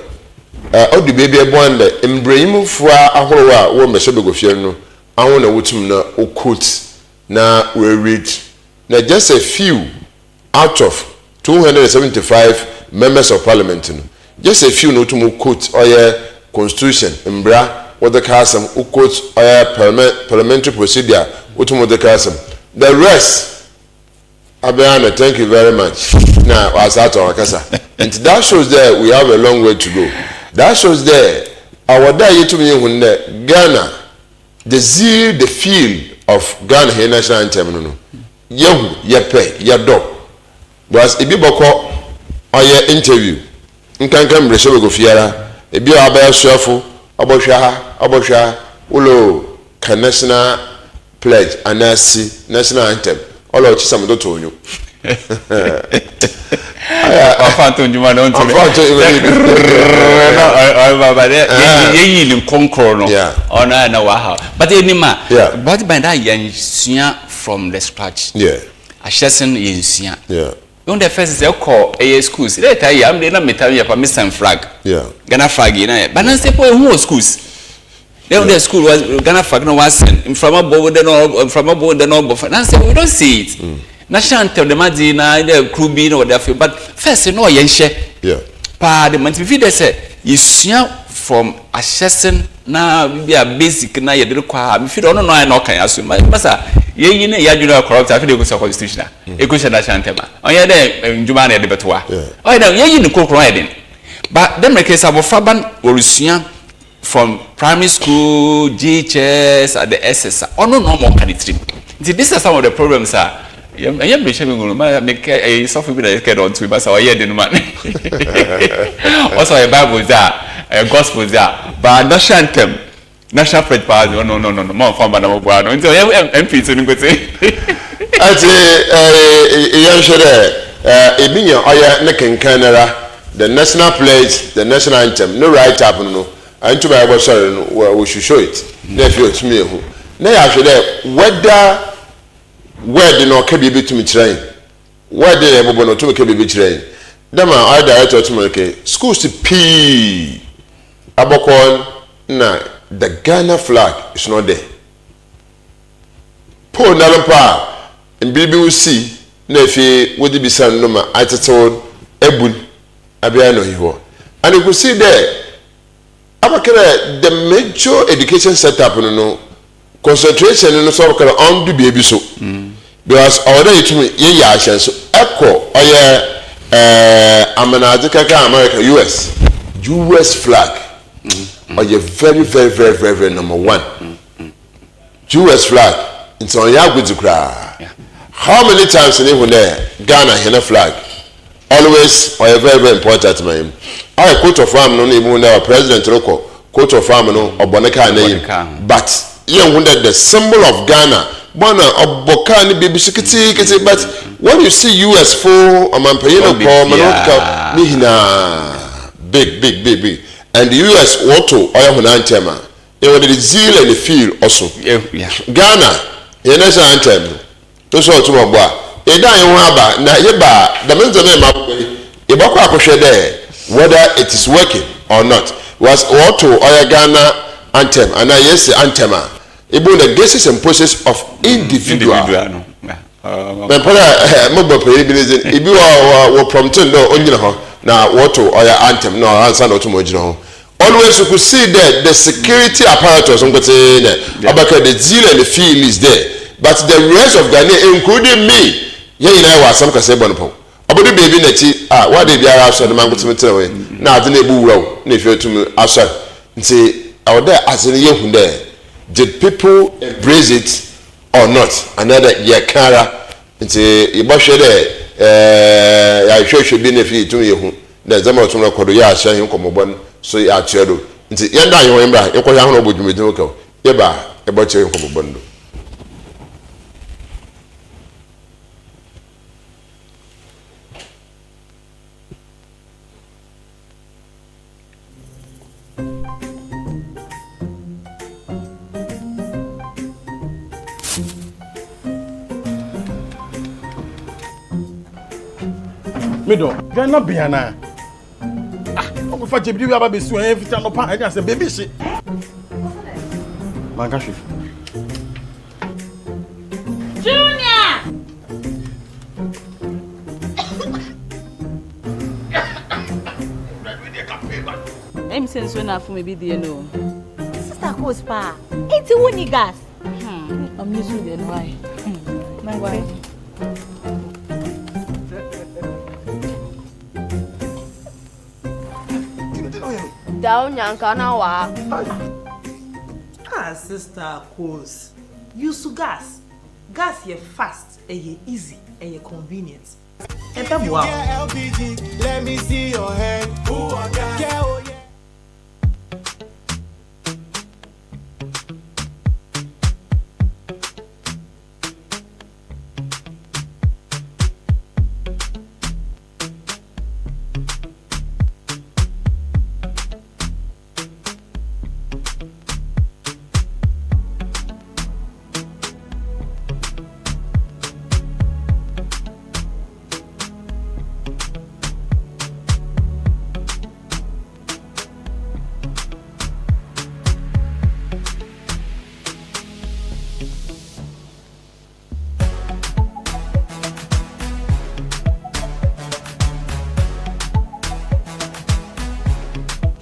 odi baby ebonde embrahim fua ahorowa wo mehye begofie no awon na wotum na o quote na we read na just a few out of 275 members of parliament no just a few no to quote oya constitution embra what the casam o quote oya parliamentary procedure wotum the casam the rest Abban, thank you very much. Now, as out of Akasa, and that shows that we have a long way to go. That shows there our day to me when Ghana, the zeal, the feel of Ghana here national anthem no. Yehu, yepe, yado. Was a biboko or your interview. Nkan kam resho go fiara. E bi abaya shuafo, abosha, ulo national pledge anasi national anthem. All of some do to you. I found to you man on to me. You conquer no. Oh no, no wow. But anyway, but by that you from the scratch. Yeah. A session is yeah. Yeah. On the first is call a schools. Later I am the metal ya for Mr. Flag. Yeah. Ghana flag na. But na say who schools. Then the school was Ghana flag no was from above the no from above the no but na say we don't see it. National anthem the madi na the crew be no there but first no yen share. Yeah. Pa the month if they say you from assessing na bi a basic na ye de kwa me feel no no na okay aso masa ye yi na ya juna corrupt afi de ko constitution e ko sheda chantema onye de njuma na de betoa oye na ye yi ni kokoro ye den but dem make say abofaban orusua from primary school GHS at the SS ono no more can it. This is some of the problems are I am receiving make a software that get on to but so yeah den man also a Bible there a gospel there but national faith power no more from Madam Obuano until MP so go say ati yan shere ebinyo oya ne kenkanera the national pledge the national anthem no right up no antu ba go sorry no we should show it na fi otumi ehu na ya hwede whether word no ka bi betumi train word e bobo no to ka bi train dama I director to make schools p abokon na the Ghana flag is not there. Paul Nalampa and BBC Nefi would be some number I told Ebun Abiano Hivo. And you could see there the major education setup no concentration in the sort of on the baby so because already to me ye so echo or America US flag. Or you're very number one. US flag. It's on your good to cry. How many times in even there, Ghana here flag? Always or very important man. I quote of farm no even there president Roko, quote of farm no or Boneka name. But you wonder the symbol of Ghana. Bona or Bokani baby security, but when you see US for a man paying big. And the US auto oil anthem. They were the zeal and the feel also. Ghana, the national anthem. Those are two of what. A dying waba, na yeba, the men's name, Ibaka there, whether it is working or not. Was auto oil Ghana anthem, and I yes the anthem. About the basis and process of individual. Mobile pay, if you are prompted na auto oil anthem, no answer no too much. Always you could see that the security apparatus about the zeal and the feel is there. But the rest of Ghana, including me, was some Casabon. About the baby neti, what did they outside the mango cemetery? Now the neighbor, if you're to me outside, and say, out there as a young there, did people embrace it or not? Another yakara, and say, Ibasha there, I should be nephew to you. There's a motor called Yasha, come so ya chero nti yenda yo embra ekwo ya hono bodwumedioko yeba ebo chere ko bobondo Mido Ghana biana for Jibby Abba so every time upon I just a baby shit. Mangashi. Junior! I'm saying so enough for maybe the no. Sister Coach Pa, it's a winning gas. I'm used to the why. Why? Down Yankana wa. Sister Coach. Use gas. Gas ye fast, ye easy, ye convenient. And wow. LPG, let me see your hand. Ooh, I got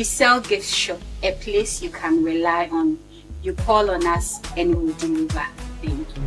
We sell gift shop, a place you can rely on. You call on us and we'll deliver. Thank you.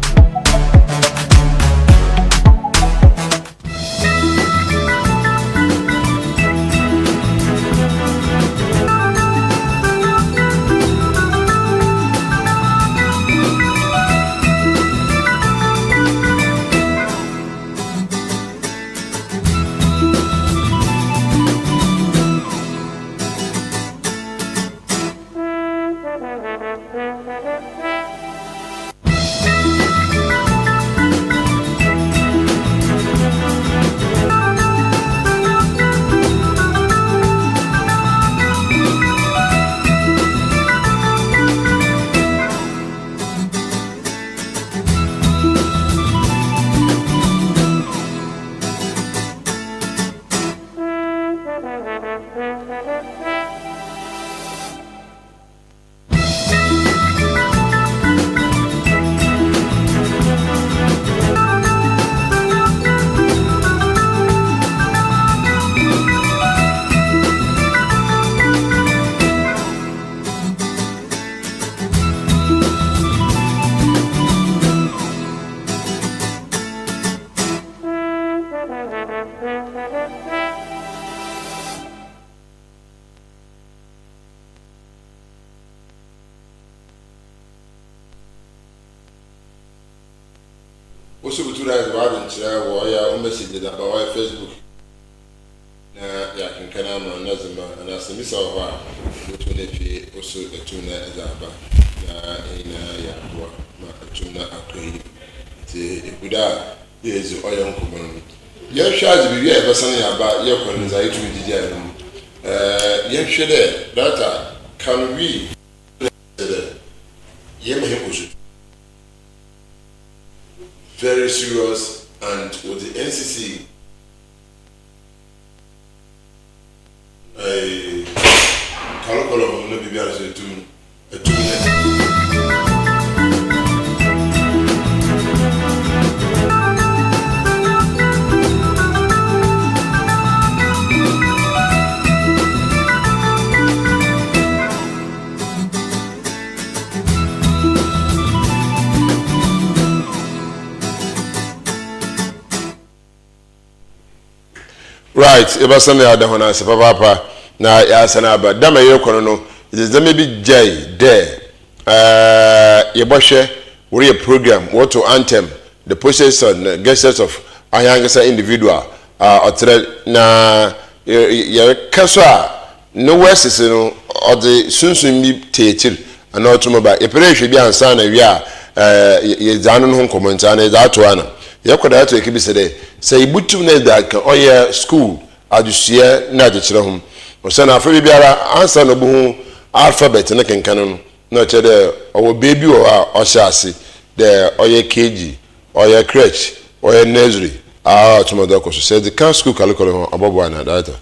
Also, we do that as well. Message that about Facebook. Yeah, can I man Nazima and as a miss of her, which one if also a tuna as Abban. A tuna a cream. If without is a young woman. Young shall be ever something about your conversation with the gentleman. Young shade, that can we? Very serious, and with the NCC, a color of no be able to right, eba Sunday ada hona se papa na ya sana ba dama ye kono no it is maybe jay there ye bohwe we a program what to anthem the process and gestures of ayangasa individual otre na ye kaso a no west no or the sunsun bi teachil and automobile e pere hwe bi ansa na wi a ye zanu no komenta na za to ana yakoda to ekibi sede say ibutum na da ka oye school adusia na de kire hom o se na afa biara answer no bu alphabet na kenkan no na che de owo baby o sha ase de oye kg oye crèche oye nursery tomodo ko so say the can school curriculum abobo na data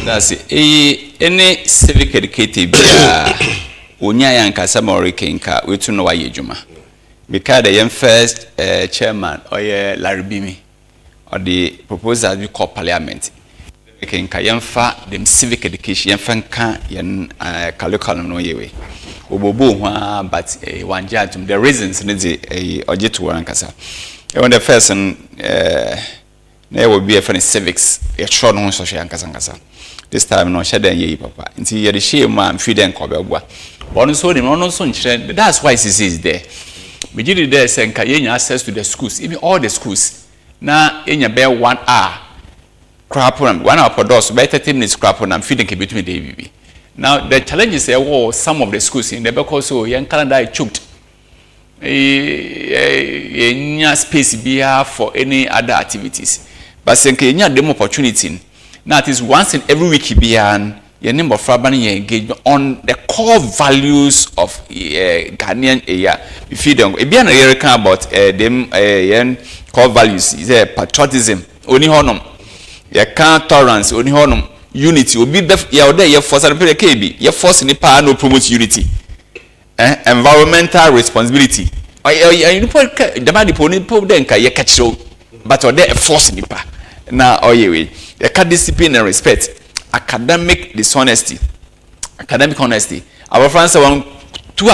that's any civic educated bia onya yankasa morikenka wetu no waye djuma because the first chairman or Larry Bimi or the proposal we call parliament can kayamfa them civic education yamfanka yan curriculum no yewe obobo ho but one judge the reasons need the ojetu wankasa when the first na will be a funny civics a short no social yankasa this time no shade ye papa nti ye de shame man feed en kobegwa but so the no so nchire that's why CC is there. We did there say nka yenya access to the schools, even all the schools. Na yenya be 1 hour crap on 1 hour per doors, by 30 minutes crap on feeding between the ABB. Now the challenge is some of the schools in the because so young calendar choked. Yenya space be for any other activities. But senka yenya them opportunity. Now it is once in every week be your name of Frabani engagement on the core values of Ghanaian area. If you don't, if you are about them core values, is patriotism, only honum, you can't tolerance, only honum, unity. Will be the your force and KB, your force in the power no promote unity, environmental responsibility. You put the money pony put them you catch so, but or there a force in the power. Now, oh yeah, you can discipline and respect. academic dishonesty, academic honesty. Our friends want to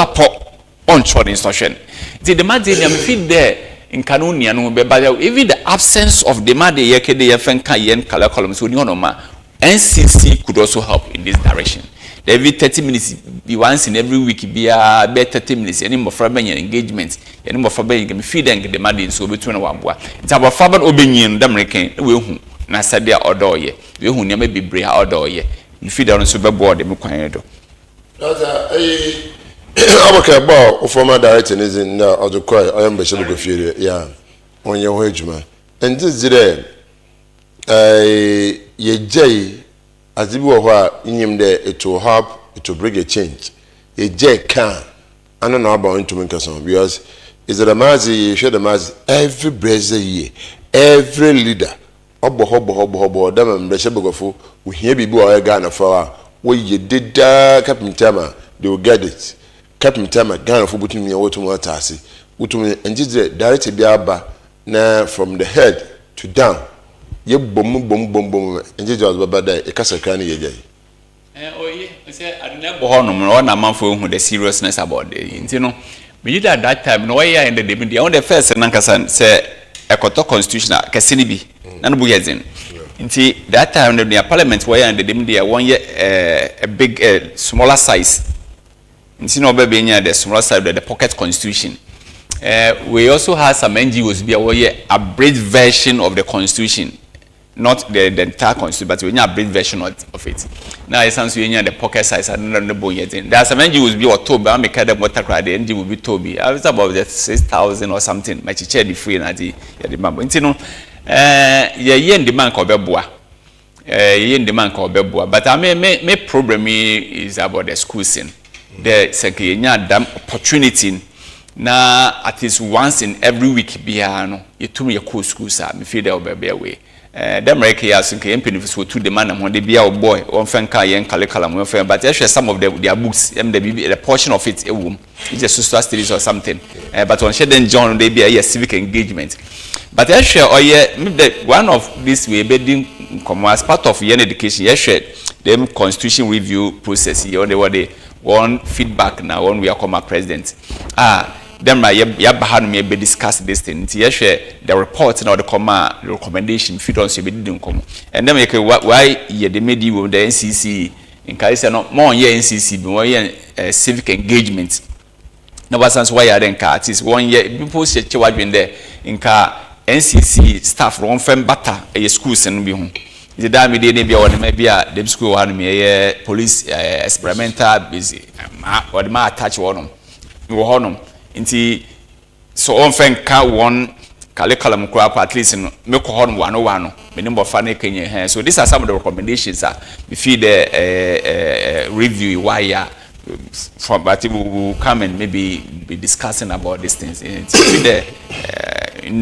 on short instruction. The demand in feed there in Canunia, but even the absence of demand, the Yefen color columns would NCC could also help in this direction. Every 30 minutes, be once in every week, be a better 30 minutes, any more for engagement, any more for being feeding the demand so between one boy. It's about Faber Obinion, the American, we Nasadia or Doye, we who never be brave or Doye. You feed on super board, the Muquedo. I'm okay about former director is in the choir. I am Bishop of Fury, yeah, on your wage man. And this is ye jay as if you were in him there, it will help, it will bring a change. Ye jay can, I don't know about into Minkason because it's a mazi, share the mazi every brazier year, every leader. Hobo, them and Bishop we hear people are Ghana for what you did, Captain Tama, they will get it. Captain Tama, Ghana for putting me over to more tassy, and just directly be Abba now from the head to down. Ye boom, and just about that, a castle canny ye. Oh, yeah, I said, I never on a month with the seriousness about it. You know, we did at that time, no way in the debate, the only first and Nankasan said, a court constitutional, Cassinibi, and Buyazin. Until that time, the parliament were in the debate, 1 year a big, smaller size. You know, baby, the smaller side of the pocket constitution. We also had some NGOs be a abridged version of the constitution. Not the entire constitution, but we need a brief version of it. Now, it sounds like the pocket size and the boy yet. There are some NGOs be October, I make them water cry, the NGO will be Toby. I was about the 6,000 or something. My chair be free and the demand. You know, in demand called Beboa. In demand called Beboa. But I may problem is about the school scene. The second damn opportunity. Now, at least once in every week, be you told me a cool school, sir. Me feel there will be away. The American has in benefits to the man when they be our boy, one fan car and Kalikalam, but actually some of their books, the portion of it, it's just social studies or something. But on Sheldon John, they be a civic engagement. But actually, one of this way, bedding come as part of your education, them constitution review process, they one feedback now, when we are come president. Them may be discuss this thing. The report now the recommendation fit on didn't come. And then why the media with the NCC in case not more NCC more civic engagement. Now what's why I then car is 1 year people say in there in car NCC staff run from butter a schools and be home. The damn day be on maybe the school one me police experimental busy or the ma attach one on. Inti so on fen ka one curriculum crap at least in make on 101 minimum of funny Kenya. So these are some of the recommendations that we feed the review why from but we will come and maybe be discussing about these things in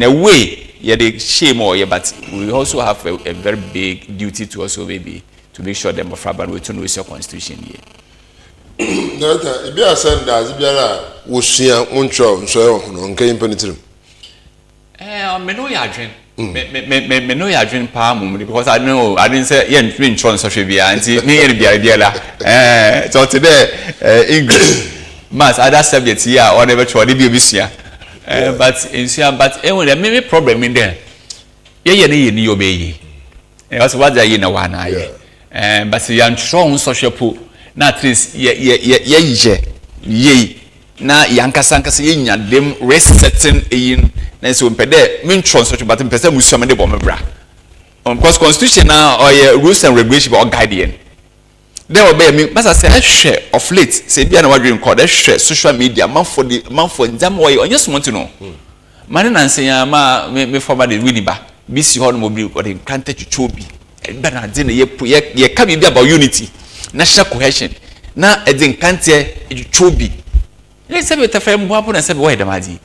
a way they shame or but we also have a very big duty to also maybe to make sure them of Abban will turn with your constitution here. If you are saying that, if you are washing one show, so on came penetrating. Me know your dream. Me know your dream, Palm, because I know I didn't say, yeah, twin chance of be auntie, near the idea. So today, English, mass, other subjects here, or never tried to be this year. But in Sia, but anyway, there may be problem in there. Yeah, you obey. And that's what they know one eye. But the young strong social pool. Na at least ye na yankasankasa yenya dem resetting in na so mpede me ntron so but mpese musua me de bo mebra because constitution na or rules and regulations or guiding there will be me but I say share of late say bia na wadwe call that share social media man for ndam way onye so want to know man na nsen ya ma me former the winiba bisi ho no mo bi or the planted chuchobi be na de na ye ka bi about unity national cohesion na edin kante chuchobi le se be tafem bo apo na se be wo edamadi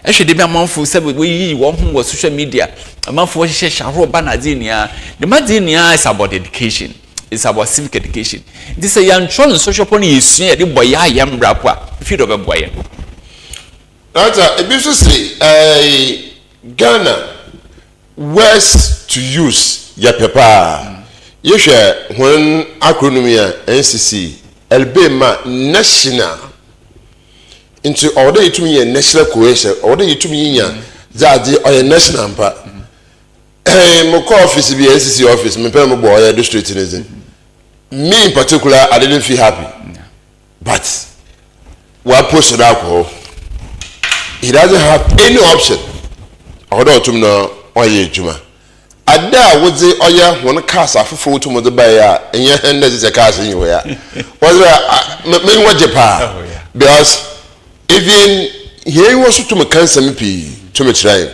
e hwe de bi amanfo se be yi wo ho social media amanfo hye sharo ba na de nia the madinia is about education. It's about civic education. This is a young children social pony is the boy yam rapper if you don't have a boy. That's Ghana words to use ya papa share when acronym NCC Elbema national into order to me a national cohesion, order to me that or national part. My office be NCC office, my parent boy district in me in particular, I didn't feel happy. But what posted alcohol, he doesn't have any option. Although to know oye juma. Ada would say oya one cast after to mother buyer and your hand is a cast anywhere. Was me what Japan? Because even here was to my cancer MP to me try.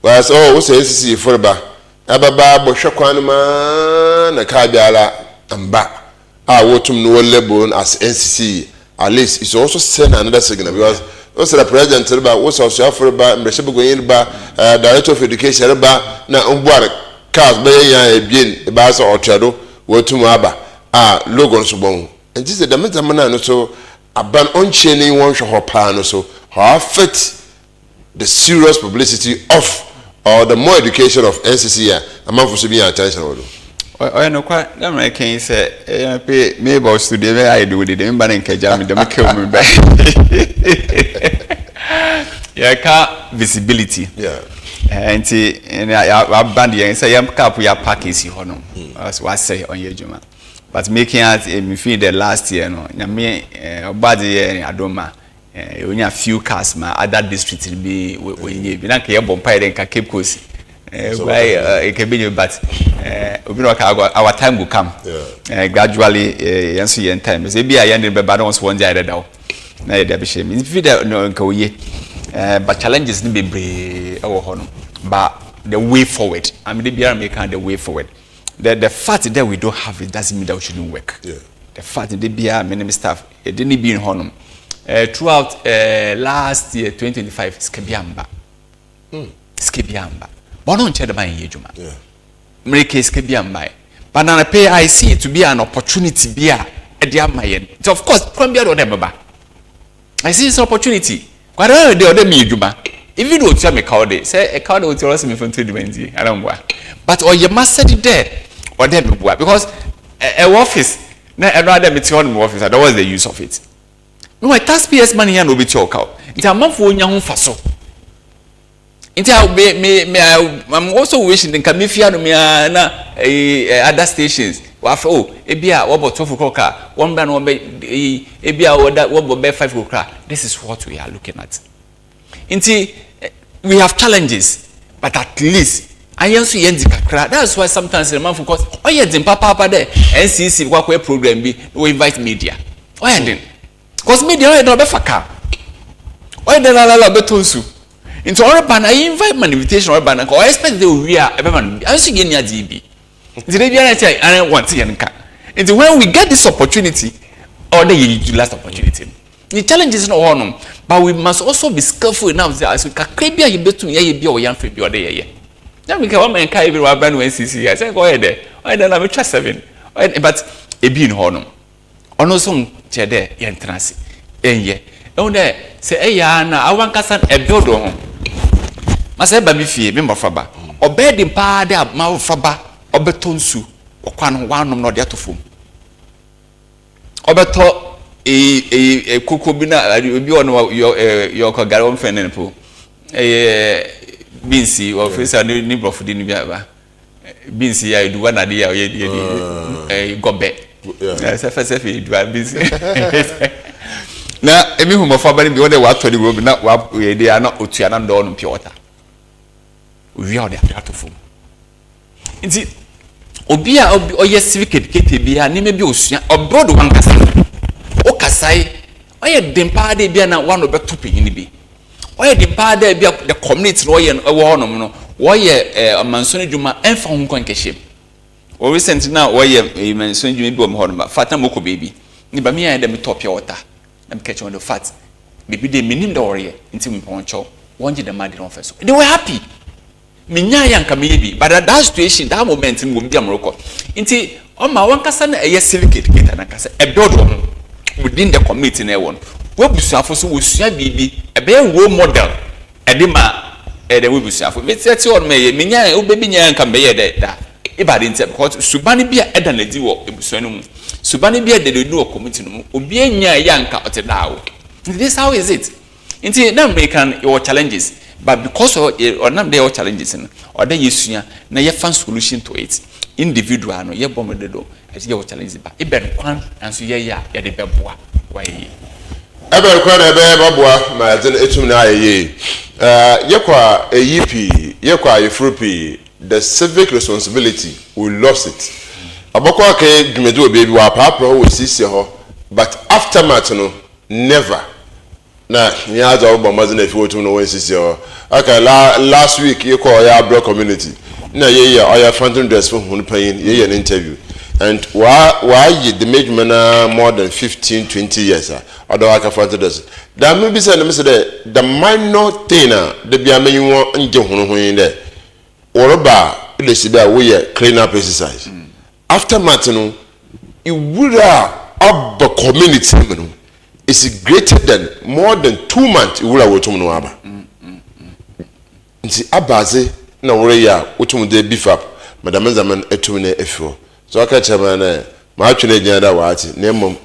Was what's the NCC for ba? Ababa Boshakwanuma Nakabiala and back. I want to know label as NCC. At least it's also send another signal because also the president about what's also for about director of education about na umbuara cars by ya bien about or chado what to maba logo so bon and this is the man so Abban on chaining one show pan so how affect the serious publicity of or the more education of NCC among for be attention. I know quite. That I can say, pay me about studio. I do the name, but in Kajami, don't kill me back. Yeah, car visibility. Yeah, and I band and say, I'm cap we are packing si hono. As what say on your juma. But making out me feel the last year, no, me bad year Adoma. Only a few cars, my other districts will be when you be not care about Pine and Cape Coast. It can be, but our time will come. Gradually, yes, in time. Maybe I ended by balance one day. But challenges need to be but the way forward. I mean, the making the way forward. The fact that we don't have it doesn't mean that we shouldn't work. The fact that the BR many staff it didn't be in Honum throughout last year 2025 Skibiamba. Skibiamba. But don't tell the man yejuma. Make Skibiamba. But now pay I see it to be an opportunity be a dear my so of course from the other I see this opportunity. Whatever the other me juma. Even though you make call day, say a card will tell us me from 2020. I don't work. But or you must set it there or then work because a office. Now I rather meet you on office. That was the use of it. No, my taxpayers' money and will be talk out. It's a month for young faso. I'm also wishing the Camifia no me na other stations. Oh, ebia what about 12 o'clock? One band one be ebia what about 5 o'clock? This is what we are looking at. We have challenges, but at least I also kakra. That's why sometimes the man because oh yeah, the papa there NCC what program be we invite media. Oh yeah, because media don't be faka. Oh yeah, la betonsu. Into our ban I invite my invitation or ban I expect they will hear everyone. I see any DB. The I want to yanka. And when we get this opportunity, or the last opportunity. The challenge is not one, but we must also be skillful enough as we can create a bit to be or young for your day. Then we can one man carry our band when CC. I say, go ahead there. I don't have a trust 7. But a being honor. On no song, Chede, Yantrasi. Eh, on there, say, I want Cassan a build on. Must have baby fee, member Faba. Or bed in pa there, Mao Faba, or Betonsu, or Quan one not there to foam. Or beto. A Kukubina, you be on your Garon Fenepo. Binsi, or Face and Nibro for Dinibaba. Binsi, I do one idea, a gobe. Yes, FSF, do I busy. Now, every home of family be on the water, they will not what they are not Utiana Don Piota. We are the platform. Indeed, Obia or yes, civic educated be a name of or broad one castle. Okasai, why a dempa de be na one of the two penny be? Why a dempa de be the community lawyer and a warning? Why a mansoni juma and for Hong Kong ship? Or recently now, why a mansoni juma bomb horn, Fata Moko baby. Niba me and them top your water. I'm catching on the fat. Maybe they meaning the warrior into me poncho. One did the mad on first. They were happy. Minya yanka maybe, but at that situation, that moment in Wumdia Morocco. Inti on my one cousin a yes civic educator and a build one. Within the community na one we busuafo so wosua bibi e be role model e de ma e de we busuafo me tete on me nya o bebi nya nka me ye da bad in because Subani be a edan ledi wo ebusuanu Subani be a de do committee no obi enya yanka otedawo. This how is it? Inti na American your challenges but because of or na there challenges or there yesua na ye fan solution to it. Individual no ye bomedo as your challenges ba e ben kwan anso ye ya ye de beboa why ebe kwa na ebe babua ma den etum na aye yekwa eyipi yekwa yefrupi the civic responsibility we lost it abokwa ke dwumedu obi wa papa wo sisi ho but aftermath no never na nya za ogbo mazi na fi wotum no won sisi ho aka last week yekwa ya abro community na ye oya phantom dress for hun pain ye an interview and why the major man more than 15-20 years other aka phantom dress that maybe say the minor thing the bia me won nje hun there oroba le siba we clean up exercise after matino it would up the community is greater than more than 2 months it would have wotum no aba nti abaze na wore ya wotum de beef up madam zaman etum na efo so aka chama na ma atwene gyan da waati na emom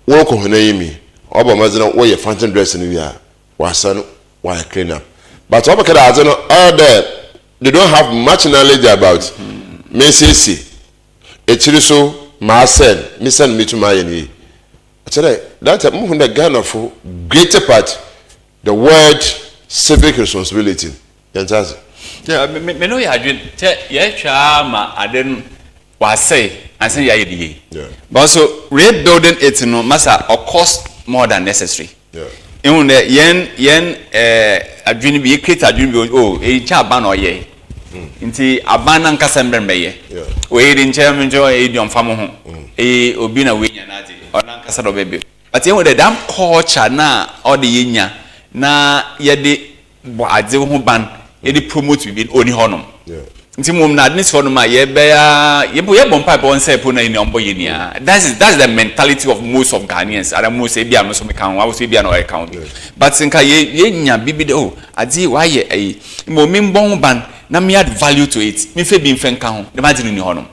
wo ko hona yimi oba mazina wo ye phantom dress ni ya wasan wa clean up but oba kada azo no all there they don't have much knowledge about me say echiri so ma sen me sen me to my ni actually that move the Ghana for greater part the word civic responsibility yantazi yeah me no ya dwen te ye twa ma aden wa say anse ya yedi but also rebuilding it no masa of cost more than necessary even the yen adwene bi create adwene bi oh e cha Abban oye nti Abban nkasa mbembe o e ri nche menjo e di onfamo ho e obi na we nya na ade ona nkasa do bebe but yen the damn culture na all the yenya na ye de bo ade ho ban ye de promote bi oni honom nti mum na adnis honom a ye be ya ye bo mpa bo nse po na ni ombo ye nia that's the mentality of most of Ghanaians and most e bia no so me kan wa so bia no e count but nka ye nya bibi de oh ade wa ye ai mo mi mbon ban na me add value to it me fe bi mfen kan ho de ma dinu ni honom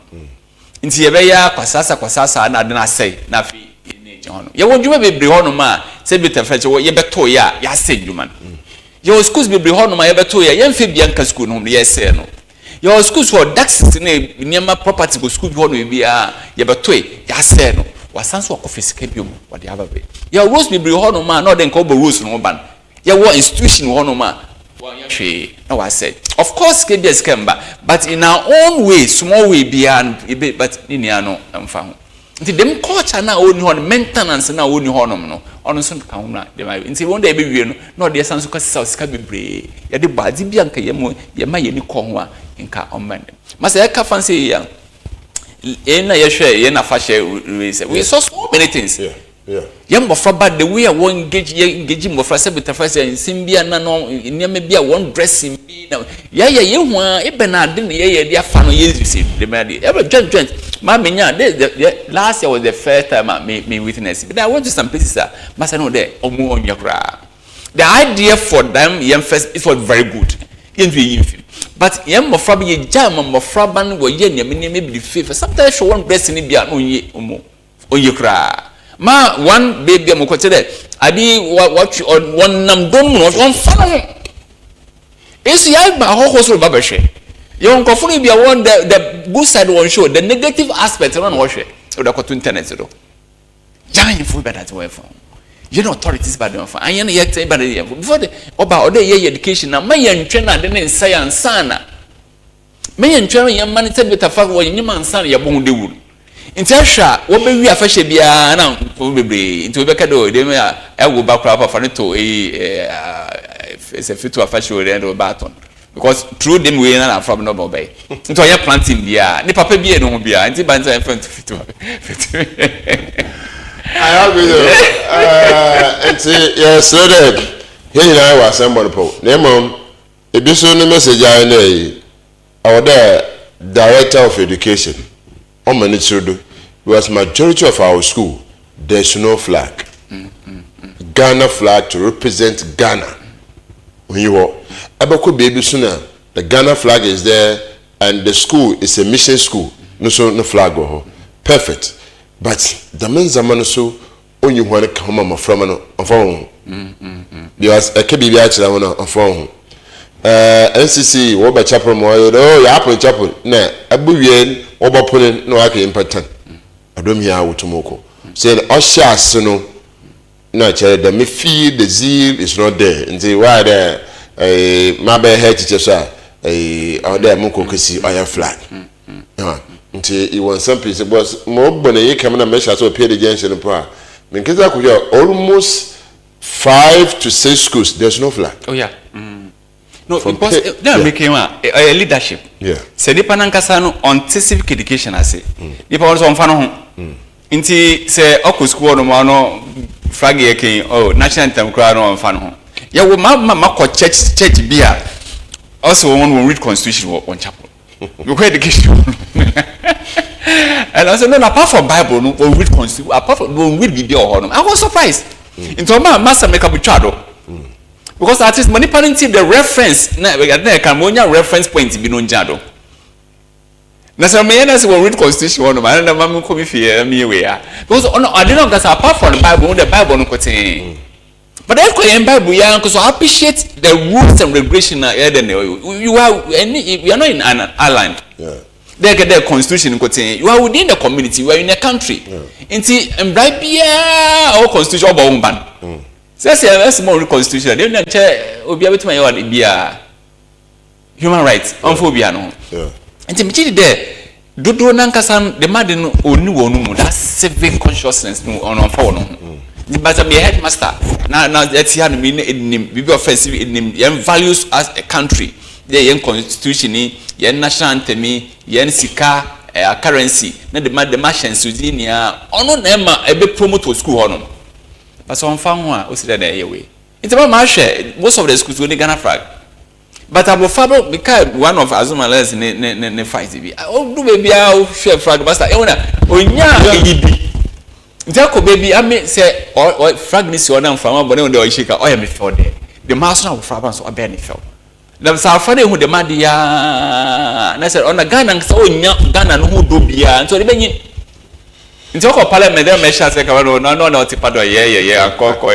nti ye be ya kwasasa na ade na sei na fi ni je honom ye wonjuma bebre honom a se bi tefeche ye beto ya se djuma ye schools bebre honom a ye beto ya ye mfe bia nka school no ye se no your schools for taxes ne niema property go school bi hono bia ye beto ya se no wasanso office ka biom wade ababe your rules bebre honom a no den ka obo rules no ban ye wo institution honom a no I said of course KBS kemba but in our own way small way beyond but in no amfa ho nti dem culture na oni ho maintenance na oni ho no ono so ka ho na dem ayo nti won da be wie no na ode sanso ka sika bebre ye de baadi bia nka ye mo ye ma ye ni ko ho a nka omman masa ye ka fancy ya na ye hwe ye na fa share we saw so many things yam bofra bad the way I won engage bofra se betafa se simbia na no niam bia won dressing bi na ye hu a e benade ne ye dia fa no ye see the man e joint ma menya last year was the first time me witness but I went to some places must know there omo onye kra the idea for them yam first it was very good but yam bofra bi ye jam bofra ban wo ye niam bi the sometimes show one dressing bia no ye omo onye kra ma one baby mo kwete adi what one nam dom no one fan isi ya ba ho so ba behwe you nkofo no bia one the good side one show the negative aspect run wo hwe o da kwato internet do giant for better to for you know authorities bad on for ayen ye tell bad before the oba ode ye education na ma ye ntwe na de ne science sana ma ye ntwe ye man te beta fa wo nyima ansana ye bon de wuru nti ahwa wo be wi afahye bia na bebre nti wo be ka do de me a wo ba kra fa ne to se fitu afahye wo de baton because through them we na from no boy nti o ye planting bia ni papa bia no ho bia nti ba nti fitu I have it nti yes loaded here na wa assemble po na mom ebi so no message I na our director of education because majority of our school there's no flag. Ghana flag to represent Ghana. When you are baby sooner, the Ghana flag is there, and the school is a mission school. No so no flag go. Perfect. But the men zaman so only one come on from on phone. Because a kebi biya on phone. NCC wo ba chapel mo oh ya happen chapel na abuwie oba pone no aka important. Adom here wutumoko. Say ushers no na chere the me feel the zeal is not there. Nti why there my be head teacher sir or there moko kesi oya flag. Nti you want some people but mo bone ye come na measure so pay the junction pa. Me keza ko almost 5 to 6 schools there's no flag. Oh yeah. No, because they are making a leadership. Yeah. Se di panankasa no on civic education ase. Di pa wonso mfa no ho. Nti se okọ school no ma no flag ye ken oh national anthem kra no mfa no ho. Ya wo ma ko church bia. Also one read constitution on chapel. Because education. And also no apart from Bible no read constitution apart from no read video or no. I was surprised. Into ma master make up chado. Because at least money parenting the reference na can monya reference point bi no njado. Na so me na se we read constitution one man na mam ko mi fie me we ya. Because I didn't know apart from the Bible no kotin. But if in Bible ya so appreciate the rules and regulations na you are not in an island. Yeah. There get the constitution kotin. You are within the community, you are in a country. Nti mbra bia or constitution oba umban. That's a small constitution. They don't obi abetu my word bia human rights phobia no. Yeah. And me there dodo nankasa the man no oni wonu mu that civic consciousness no on phone no. But be headmaster na that's here me be offensive in values as a country. There yen constitution ni yen national anthem yen sika currency na the machine sudinia ono na ma ebe promote school hono. But some found one who said that way. It's about my share. Most of the schools will Ghana flag. But I will follow because one of Azuma less in fight. Oh, do baby, I'll share flag. Basta, Jacob baby, I may say, or flag this one from but on the Oishika, or am before there. The master of Frabans or Benefell. There was our father who demanded, and I said, on a Ghana, so Ghana, who do be, and so they nti ko parliament dem measure say ka no tipado akoko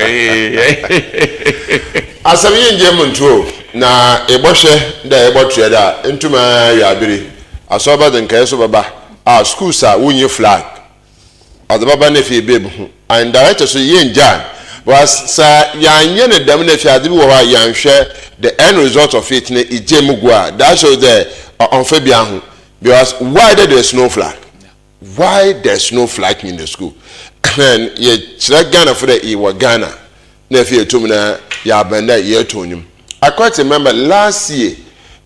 asabi nje muntu na ebohwe da ebotue da ntuma yabiri asoba den kai so baba schools a wonye flag adaba na fi babe and director so ye njan was sa yanye ne dem na fi ade bi wo ha yanhwe the end result of it ne ijemugwa that shows the onfa bia ho because why there is no flag. Why there's no flag in the school? And ye Ghana for the Ghana. Nefi etumina ya benda ye tonyum. I quite remember last year,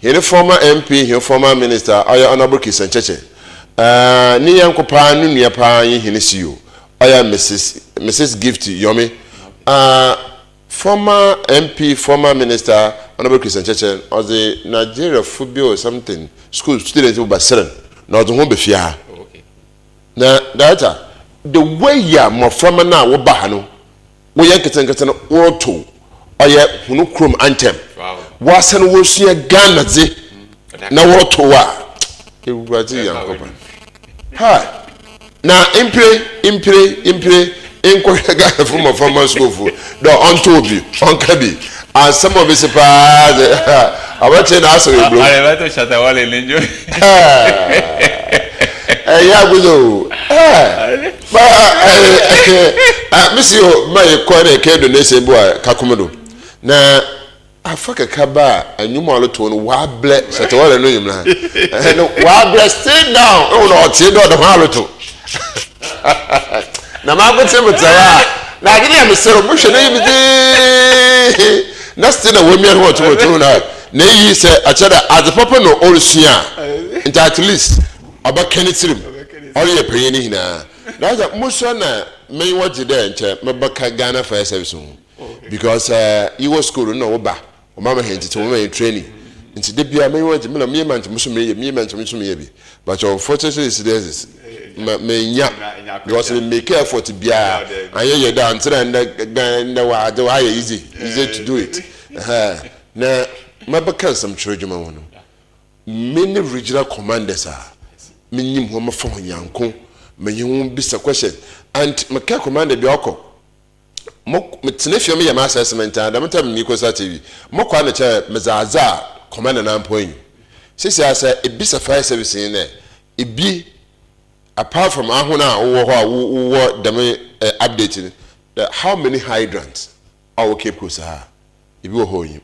the former MP, the former minister, Aya Honorable Kisancheche. Ni yanko pa nu ni pa yin hinisiyo. Aya Mrs. Gift Yomi. Former MP, former minister, Honorable Kisancheche, or the Nigeria football or something school students who baseren. Not the home befia. Na data the way ya mo from na wo ba no wo ye ketenkete no wo to oye hunu krom anthem wa san wo sua Ghana ze na wo to wa ewurade ya nkopa ha na impre enko Ghana from school fu do on to bi on kabi and some of us pa awate na aso ebro I to shata wale ninjo yeah, we do. Monsieur, my corner came to Nation Boy, Kakumodo. Now, I fuck a caba and you want to wabble, such a while I know him. And wabble, stay down. Oh, no, take out the Harloto. Now, my good Timothy, like any other celebration, that's still a woman who want to turn out. Nay, said, I said, as the papa no old Sia, and at least. About Kenny Trim, all your penny na. That's a Musana may watch it there and check my back Ghana for service because you was school no ba or mamma had to me training. Into the beer may want to me man to Musumi, me man to Musumi, but your fortunately is this may yap because we make effort to be I hear you dance and the why easy to do it. Now, my back some children. many regional commanders are meaning home for yanko may you be a question and my commander Bioko Mtsinefia me yama assessment and I'm telling you because TV Mokwana chair Mazaza commander 9 point. Since I said it be a fire service in there, it be apart from Ahuna who the updating how many hydrants our Cape Coast are if you hold him.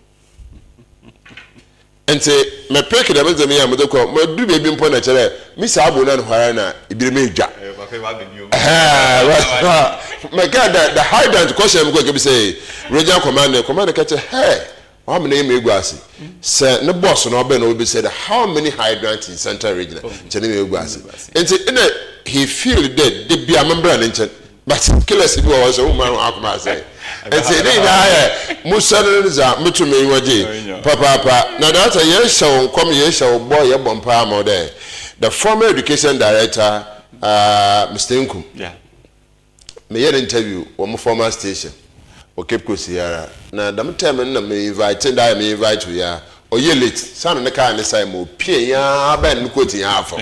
And say, my pick the Mizami Amadoko, my do baby in Ponachare, Miss Abuna and Harana, it be major. My God, the hydrant question I'm going to say, Regional Commander catcher, hey, how many name Guasi? Sir, no boss no Ben will be said, how many hydrants in Central Region? Guasi. And say, he feel dead, they be a member and but killers was a woman who say. And say, Musanza, Mutume Waji, Papa, now that's a yes, so come yes, so boy, a bompa more there. The former education director, Mr. Inkum, yeah, may interview one former station or Cape Coast Sierra. Now, the time may invite, and I may invite you, or you late, son in the car and the same, or Pia, Ben, quoting half.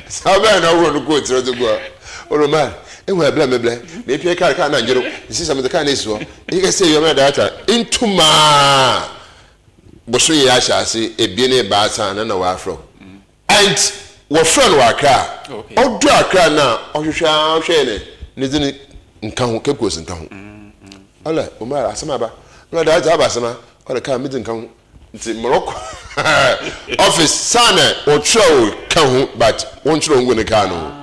So Ben, I want to go to the go. Oh, man. Ewe bla maybe I can't you this is some of the kind so you can say your data into ma bosu ya sha say ebie ba san na wa afro and wo friend wa kra o do akra na o hwehwa hwe ne zini nka ho kekos nka ho ala OMAR asema ba na data abasema o ka mi nka ho nti Morocco office sana o tro ka ho but won tro ngo ne ka no.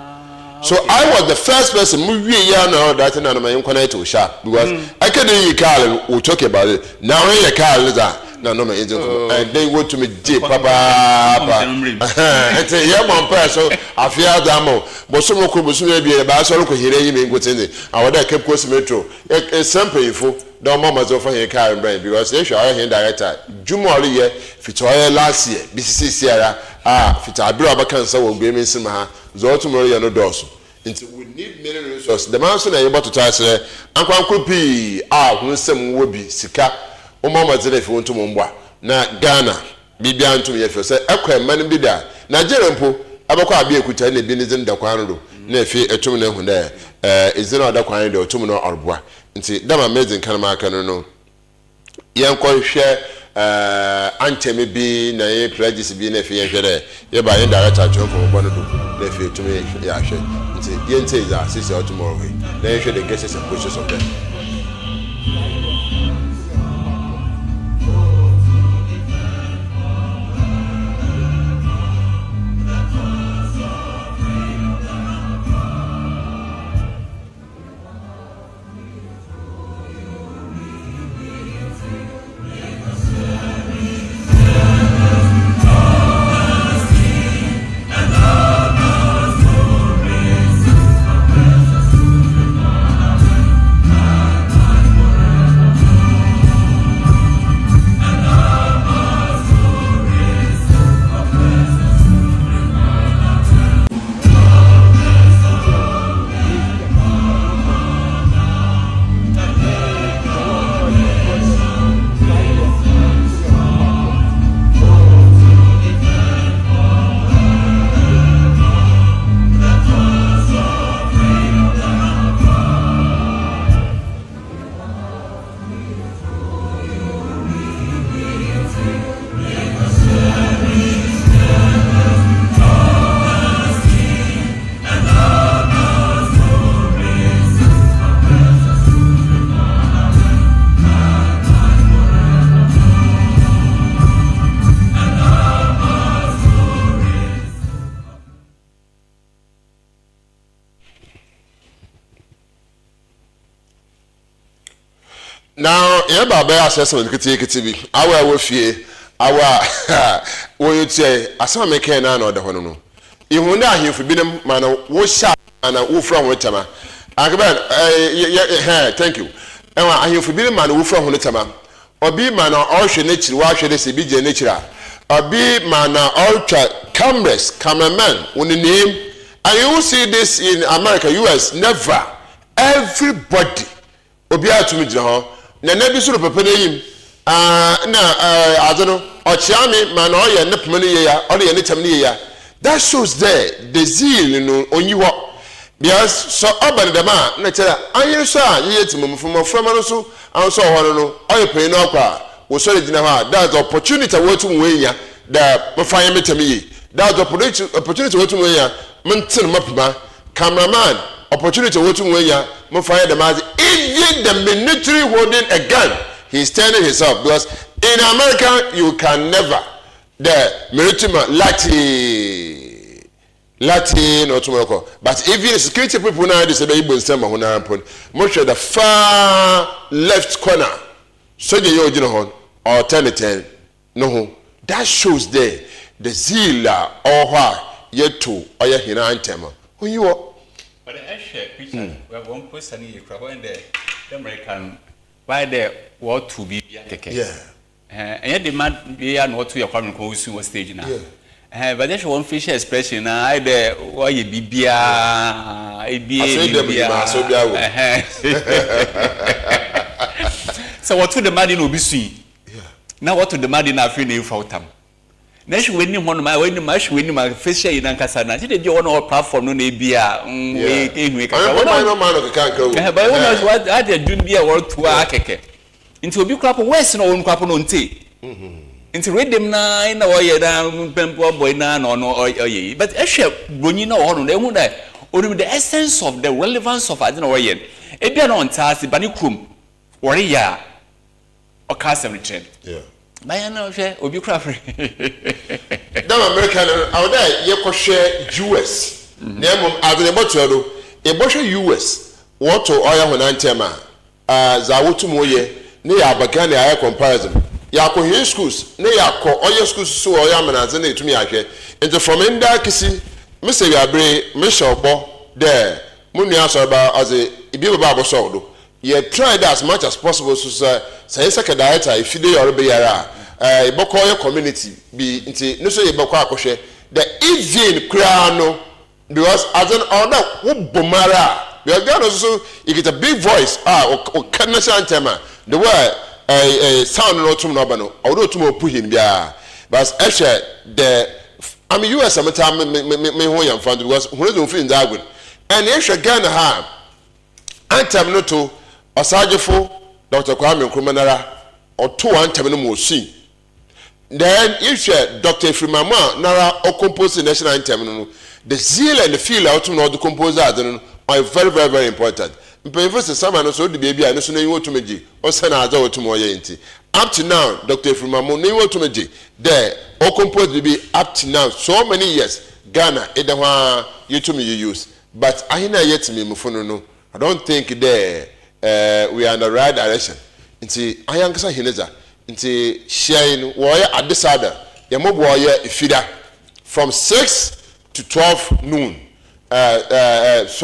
So I was the first person who now that and I'm connected to shop because I can't hear Carl will talk about it. Now I Carl is no and they go to me deep papa and say yeah one person I fear them but some could be about so could hear him in good in I would have kept course metro it's simple info don't mama's offer here Karen brain because they should hire director Jumoli year Fitoya last year BCC Sierra Fitabra cancer will be missing my Zotomori and Dosso. We need many resources. The man said, able to tell us, Uncle Kupi, who some would be Sika, Mama if you want to Mumba. Now, Ghana, Bibian to me if you say, Aqua, man, be there. Nigerian po, Abaka be a Kutani, Binizen, the Quando, Nefi, a tumino there, is there not the Quando or Tumino or Bois. And see, that amazing Kanamaka, no. Young call share. Antemi bi na ye pledges bi na fi yenhwere ye ba ye director chon for bono do na fi to me ya hwe nti ye nti za sisi tomorrow we na ye hwe the guests and questions of them. Now, yeah, Baba assessment KTB. Our wofie, our we say asama make na na oda hono no. Ihun na ahemfo bi ne ma na wo sha na wo fra ho tama. Agba thank you. Ewa ahemfo bi ne ma na wo fra ho tama. Obi ma na o hwe na chiri wa hwe de se bi je na chira. Obi ma na ultra cameras, cameraman, on the name. And you will see this in America, US, never. Everybody. Obi atu mi jina ho. Na nebi suru pepe na yim. I don't know. Ochiami man or ye nip money ya or ye nitam ya. That shows there the zeal on you what. Because so Abban the man, nature, I hear sir, yet from a friend also, and so on. I pay no car. Was solid in that's opportunity to win ya. The fire meter me. That's opportunity to win ya. Mental mapma, cameraman, opportunity to win ya. Fire the man. Even the military holding a gun, he's telling himself because in America you can never. The military man, Latin or tomorrow. But even the security people now they say they will send much of the far left corner. So the original or 10 no. That shows there the zeal or what yet to or your hina anthem. Who you are? But I share picture where one person in the American why there were to be yeah. And yet the man be not to your common course was stage now. But there's one facial expression. I there why you be beer. So what to the man in Obisi? Now what to the man in Africa for them? Next when you want my when you mash when you my facial in Ankasana. Did you want all platform no beer? I don't man of the can't go. But what I did do be a word to our keke. Into a big crop of West no crop on tea. Into read them nine or ye down Pempo boy nan or no ye. But a ship when you know on they won't die. Or the essence of the relevance of I don't know yen. It be on task, but you come or a year or cast return. Yeah. By an ocean or be crappy. Damn American out there, you could share US. Name of the bottle, a bush US. What to oil when antema. Zawutu moye, near Abban air comparison. Yako here schools, near Yako, all your schools so I am an answer to me. Into from Inda Kissy, Mr. Yabre, Michel Bo, there, Munia about as a Bible sold. You tried as much as possible to say, second diet, if you do your beara, a Bokoya community be into no say Bokakoshe, the Indian crown, because as an order, who bomara. You are also you get a big voice, or canation tema. The word a sound no to nobano, although to more puhin bia. But actually, the I mean, US time me who am found was who don't feel that good. And actually, Ghana have Antam no to Osajefo, Dr. Kwame Nkrumah or two Antam no more see. Then if Dr. Freeman Nara or compose the national anthem, the zeal and the feel out to know the composer are very, very, very important. First, someone also the baby, I know you want to me, or send out to more yenti. Up to now, Dr. Freeman, you want to me, there, or compose will be up to now, so many years, Ghana, Edawa, you to me you use. But I know yet me, Mufono, I don't think there we are in the right direction. Into I am Hineza, into sharing warrior at this other, Yamob warrior feeder from 6 to 12 noon. Yes,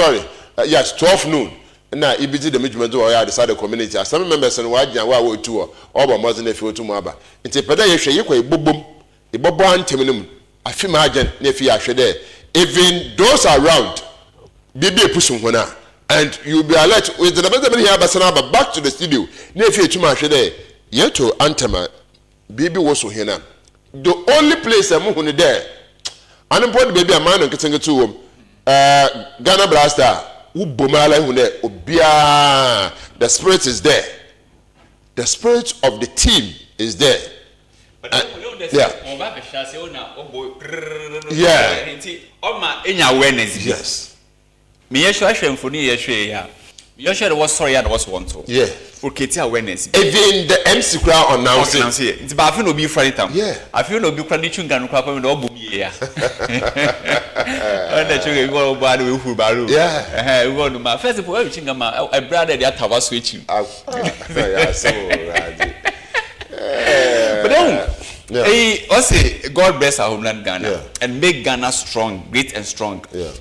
12 noon. Now, if you did the management or I decided community, some members and why we tour, or Muslim if you to Maba. It's a pedagogy, you quite boom, a boban teminum, a few margin, if you are there. Even those around, be a pushing one, and you'll be alert with the better here, but back to the studio, near you too much there. Yet to Antema, baby was here now. The only place I'm moving there, unemployed baby, a man and getting it to him. Ghana Blaster, Ubomala Hune, Obia. The spirit is there. The spirit of the team is there. Yes. Me yeshua for me yeshua. Yeshua was sorry I was want to. Yeah. For Katie awareness. Even the MC crowd announcing. It's about no be friend time. Yeah. I feel no be friend chunga no kwapa me no boom yeah. And the chunga go bad we fu baru. Yeah. We go no ma first of all chunga ma a brother dey atawa switch. Yeah, so but then I say God bless our homeland Ghana and make Ghana strong, great and strong. Yeah.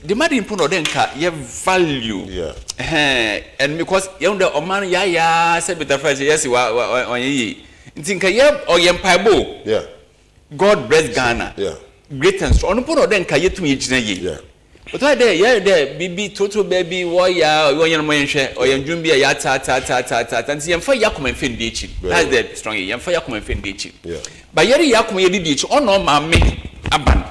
The matter important then you value. Yeah. And because you know Oman ya said with the phrase yes on ye. Think or yempaibo. Yeah. God bless Ghana. Yeah. Great and strong. No then ka yetu ye. Yeah. But why there? Yeah, there. Bibi total baby. Why ya? Why you no more share? Or you jumbi ya ta. And see, I'm for ya come and fin ditch. That's the strong. I'm for ya come and fin ditch. Yeah. But yeri ya come yedi ditch. Oh no, mami Abban.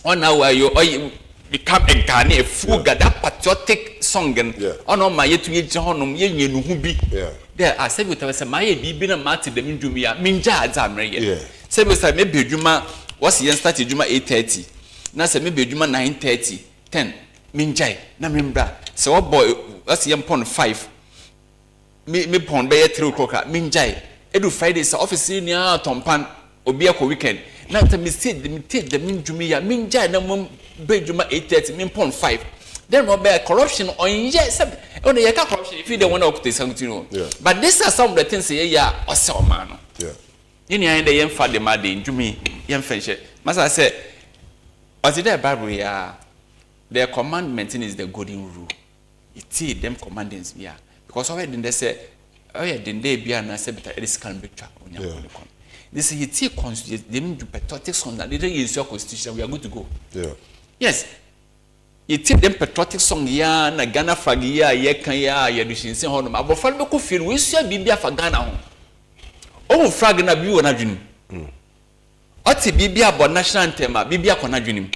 Oh now why you become a full that patriotic song and oh no, my yetu ye honum ye nuhubi. Yeah. There, I said with us, my bibi na mati the minjumia minja azamre. Yeah. Say we say maybe juma what's the start juma 8:30. Na say maybe juma 9:30. 10 minjai na membra so boy that's yam pon 5 me pon be 3 o'clock minjai edu Friday so office ni tompan obi akọ weekend na ta mistake the minjumi ya minjai na mum be juma 8:30 me pon 5 then no be corruption on yes on the corruption if you don't want to something no but these are some of the things ya ose o man no yini an dey yam fa de ma de njumi yam fenche masa say was it the Bible ya their commandment is the golden rule. It's them commandments, yeah. Because already they say, oh yeah, then they be an accept that this can be tracked on your own. This is it. Constitution. They mean to patriotic song that they use your constitution. We are good to go. Yeah. Yes. You take them patriotic song, yeah, na Ghana flag, yeah, yeah, you do see how no. But for the feel we see Bibia for Ghana. Oh, flag na biu na dream. Oti Bibia about national anthem, Bibia kona dream.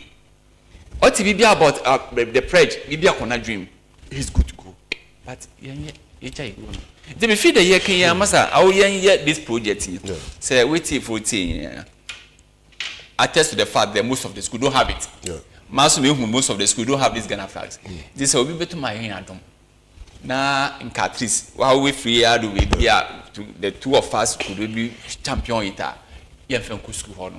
What if about the pledge? Maybe I cannot dream. It's good to go, but the before the year can masa. Our year this project. Say wait for attest to the fact that most of the school don't have it. Most of the school don't have these Ghana flags. This will be better my hand. Na in Catrice, while we free do we the two of us could be champion ita. Yefem school.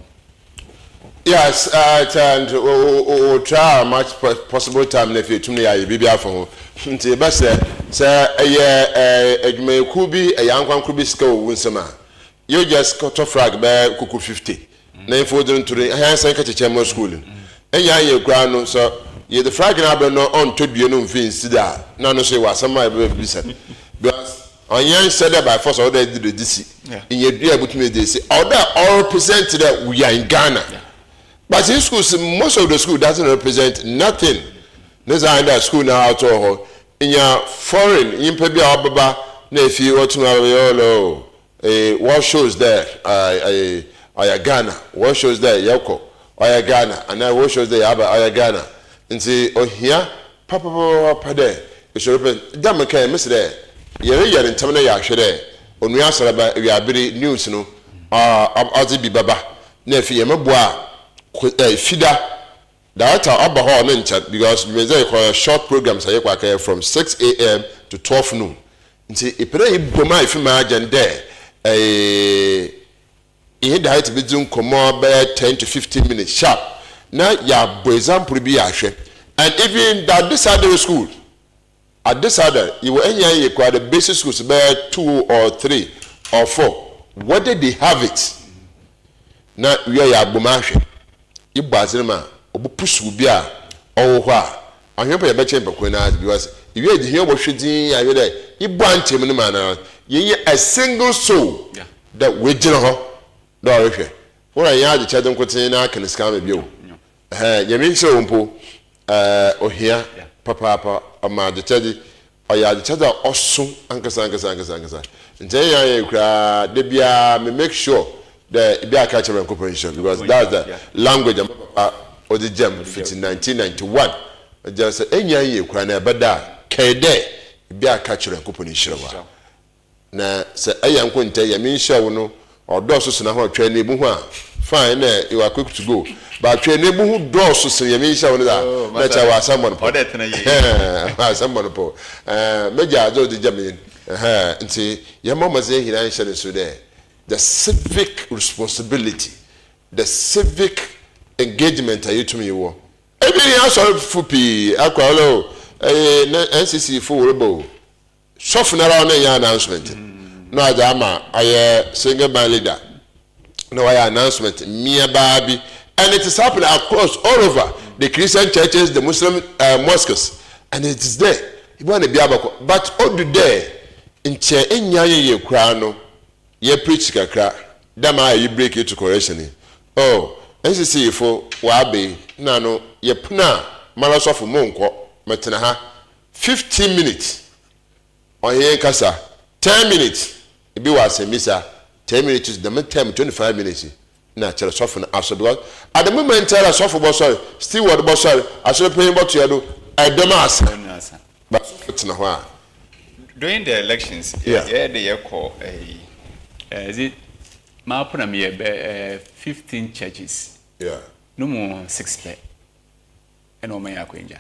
Yes, and we'll try as much possible time if you tune your baby for until best say a could be a young one could be school winsoma. You just cut off frag by cuckoo 50. Name for them to the hands and catch a chamber schooling. And ya ground so ye the frag and no on to be no fins that none say what some might be said. Because on young said that by force order did the DC. In your dear but me they say all that all represent that we are in Ghana. But in schools, most of the school doesn't represent nothing. There's a school now out of in your foreign, in Pebia Ababa, nephew, or tomorrow, what shows there? I Ghana, what shows there? Yoko, I Ghana, and I what shows there? I Ghana. And say, oh, here, Papa, Pade, it should open. Damaka, Miss there. You're in Tamana Yakshire, on we answer about we are very news, no, Azibi Baba, nephew, Mabois. Fida that are Abban because we say short programs from 6 a.m. to 12 noon. See, if you boma if you imagine there, you had to be doing come 10 to 15 minutes sharp. Now, ya for example, be and even that this other school, at this other, you will any the basic schools by 2 or 3 or 4. Whether they have it, now we are bomashe. You bazima obu push will be a oh wha. I remember a better because if you hear what she did, I read you branch him in the manner. You a single soul that we general. No, for a yard, the children could say, I can scam you. You mean so, oh here, papa, or my the teddy, or ya the cheddar also, Uncle Sanka. And say, I cry, Debia, me make sure. The Ibia Cultural Corporation because that's the language of the gem in 1991. Just any year, Crana Bada, Kade, Ibia Cultural Corporation. Now, say, I am going to tell you, mean, show no, or Dossus and our training, fine, you are quick to go. But training who Dossus and Yamin show that, that's our someone. Someone, Major, the Jamin, and say, your mamma say he answered so there. The civic responsibility, the civic engagement are you to me? Every answer for P. Aqualo, NCC for Rebo. Soften around a announcement. No, Dama, I single my leader. No, I announcement, Mia Babi, and it is happening across all over the Christian churches, the Muslim mosques, and it is there. You want to be able, but all the day in chair in Yaya Crano. Ye preach kakra dama you break it to correction oh NCC for wabe nano ye puna mara sofo monko metena ha 15 minutes oye kasa 10 minutes ebi wa semisa 10 minutes is the time 25 minutes na chere sofo na aso because at the moment tell sofo bo sorry still word bo sorry aso pay bo to yado edemas but metena ho a during the elections they call is it ma put am here 15 churches no more 6 pay and o man akwenja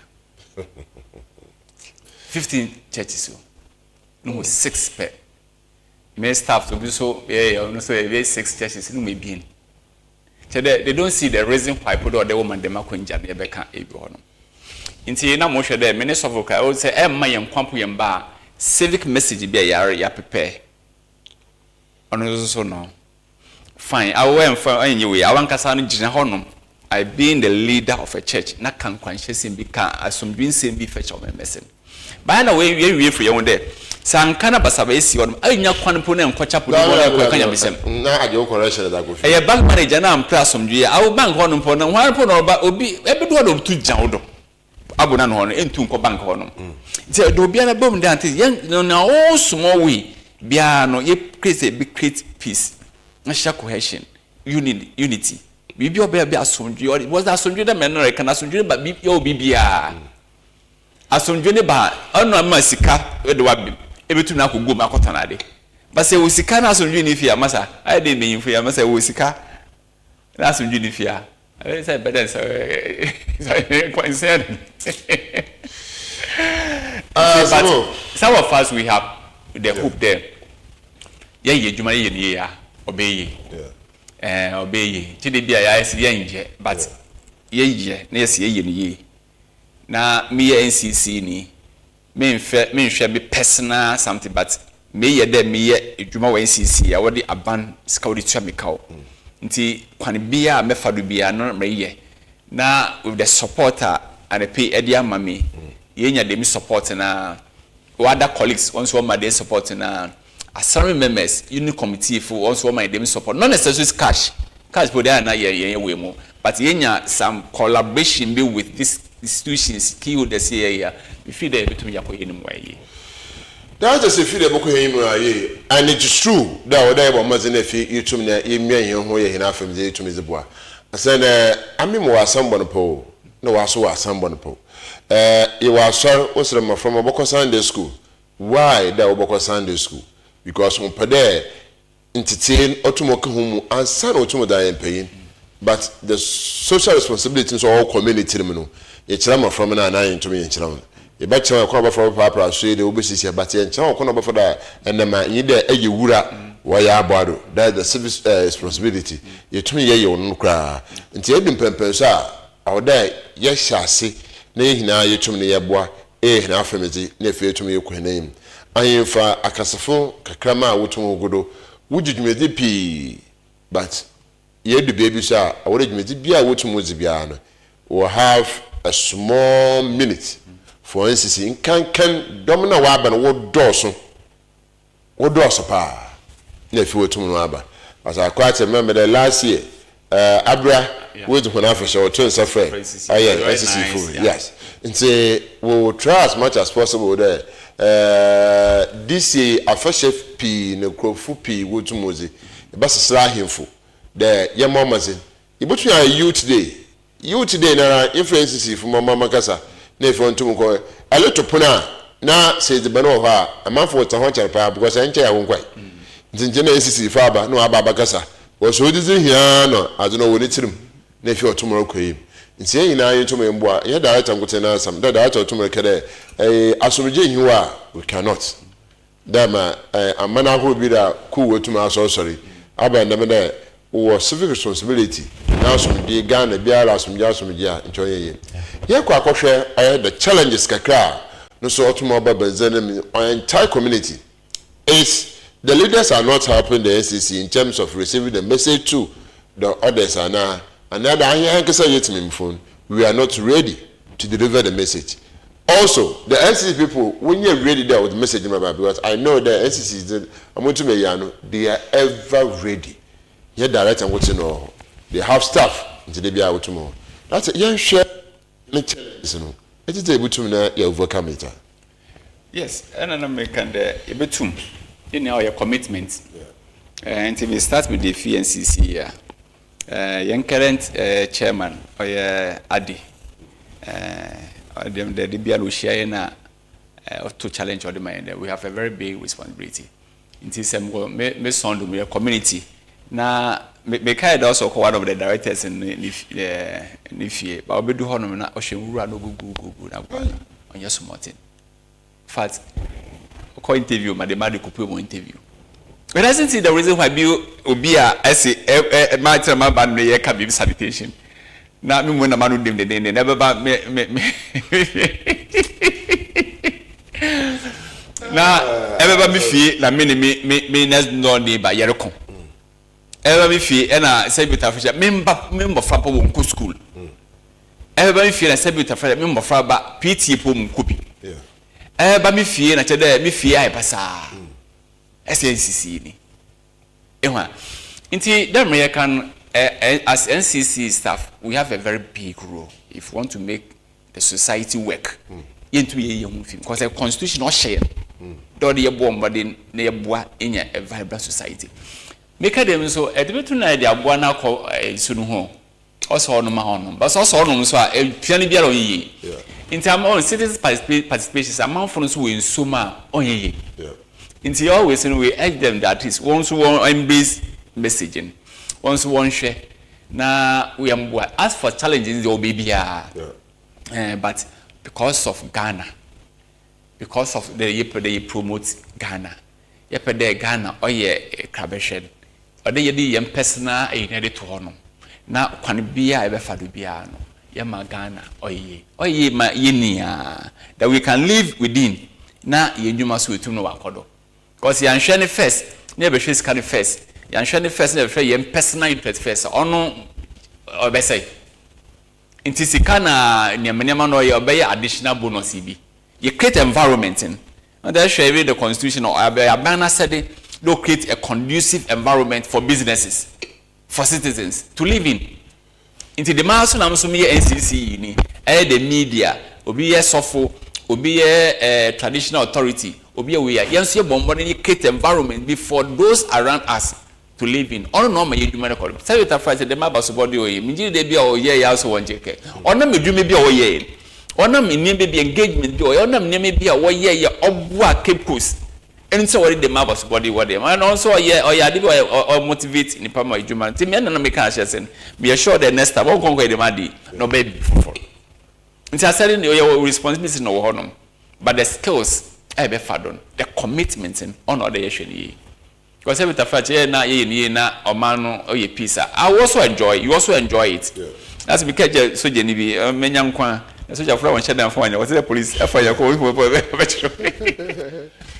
15 churches no more 6 pay may staff to be so no so 6 churches no may be so they don't see the reason why people the woman dem akwenja na be kan ebi hono nti na mo hwe there minister of vocal o say e ma yen kwampo yen ba civic message be ya prepare ono so no fine I went for anyway I want kasa no gina honom I being the leader of a church na kan kwanhye sem bi ka asomdwin sem bi fetch o messen by na we free you there sanka na basaba esi honom anya kwan po na enkocha po na kanya bisem na aje correction da go fi e bank manager na ampra asomdwe a bank honom po na hwan po na oba obi ebedu honom tu gyan do abuna no hono entu nko bank honom nti do bia na bom dan tis na all small way bia no ye create peace na share cohesion unity bibi oba bia asomdwe was that asomdwe da men no can asomdwe ba bibi o bibia asomdwe ne ba ono ama sika we de wabim ebetu na akogom akotanade ba se wo sika na asomdwe ni fia masa ai de meyin fia masa wo sika na asomdwe ni fia I say better so quite sad. But some of us we have the hope there. Yeah, you juma ye obey. Obey. Chidi bia ya esi ye nje but ye na esi ye ni. Na me NCC ni me nhwe be personal something but me ye there me ye juma wa NCC ya wodi Abban scout to me kaw. Nti kwan bia mefado bia no mreye na with the supporter and the pay edia mami yenya dem support na other colleagues also my dey support na assembly members union committee for also my dem support not necessarily cash for there na ye we mo but yenya some collaboration be with these institutions key would say here we feel there between yakoye ni mwaye. That's just a feel the book him and it's true that what I was in a fee you to me who you enough from the to me the boy. I said, I mean, was someone pole. No, I saw someone pole. It was sorry from a Boko Sunday school. Why that Boko Sunday school? Because on Pade entertain automotive home and son automotive paying, but the social responsibilities of all community. It's from an eye to me in China. E ba chewa kwa for papa so de obesisi abate ncha kwa no for that and ma yi de eye wura wa ya abado that the civic responsibility you tumi ye no kra nti edim pempen so a awda ye hyase na ehina ye tumi ne ye boa ehina afemezi na efe tumi ye kwenem ayemfa akasafo kakrama wotum ogodo wujidwumedi pi but ye du baby so a awda dwumedi bia wotum ozibia no will have a small minute. For instance, in can domina waban wo doso pa na fi wo tum no aba as I quite remember the last year Abra we to na for show to suffer SCC yes and say we will try as much as possible there this year afashe p na krofu p wo tumuzi e ba sesra hemfo the yemomazin ibutu ya youth day na influences from mama kasa na if want to go a little puna na say the bano ha a man for to honcha pa because enche ya wonkwa ntinje na nsisi fa aba no aba bakasa wo so dizi hia no aduno woni tirim na if otumoro koyim nti yin na yin to membo a ye director ngote na sam da director otumoro kede asomje hiwa we cannot dama amana ho bi da ku wotuma aso sorry aba ndame da wo civic responsibility now some dey Ghana biara some a nchoye ye kwa akohwe the challenges kakra no so otumo ba benzenem entire community is the leaders are not helping the NCC in terms of receiving the message to the others are now another phone we are not ready to deliver the message. Also the NCC people when you're ready there with the message because I know the NCC they are ever ready. Yeah, direct and what you know. They have staff into the Bia tomorrow. That's a young share ne challenge no it is able to na you overcome it. Yes, and I make and betum in your commitment. Until we start with the FNCC here. Young current chairman or Adi. The Bialushia to challenge all the mind. We have a very big responsibility. It is me sound to me a community. Now, me kind also one of the directors in Nifie, but I'll be doing on Ocean Run on your smart. Fact, interview, my demand could put interview. But I don't see the reason why you be I say my time about me can be sanitation. Now, me when a man who they never about me. Now, everybody me feel la me next no neighbor yereko. Everybody feel and I say bit of member from Pomku school. Everybody feel I say bit of member from PT Pom Kupi. Everybody feel I tell them me feel I pass. SNCC ni. Ewa. Inti the American as NCC staff, we have a very big role if we want to make the society work. Into a young film because the constitution not share. Do the bomb but in the bois in a vibrant society. Make them so at the tonight they are one call soon home. Also on my own, but also on so a piano beer on ye. In terms of citizens participation, amount from who in Suma on ye. Into always in we urge them that is once one embrace messaging, once one share. Now we are as for challenges the OBBR, but because of Ghana, because of the promote Ghana, Ghana or crabeshed, or the personal in edit to honor. Now, can be a befadubiano, Yama Ghana or ye, my yinia, that we can live within. Now, you must wait to know what codo. Because you shiny first, never she's kind of first, you shiny first, never yen personal interest first, or no, or best say. In Tisikana, near Menaman or your bay additional bonus CB. You create environment in. And that's shall read the constitution or Abban said it, don't create a conducive environment for businesses, for citizens to live in. Into the Master Namsumi NCC, the media, Obi a Sofo, Obi a traditional authority, Obi a way, yes, your bombarding create environment before those around us to live in. All normal you do medical. Say it after the map of body or ye, they be or ye also one JK. Or no, me do maybe or ye. Or no, me be engagement, or no, me be a way ye or Cape Coast. And so what the map of body what them. And also ye or ya or motivate in the palm of human. Tim and make a be assured the next time won't conquer the muddy, no baby before. It's a certain your responsibility no honor, but the skills I be fadon, the commitment in honor the issue. Because every time na ye na omano or ye pizza, I also enjoy. You also enjoy it. That's because so Jenny menyan kwa. So your friend shut down for you. What's the police? Fire call.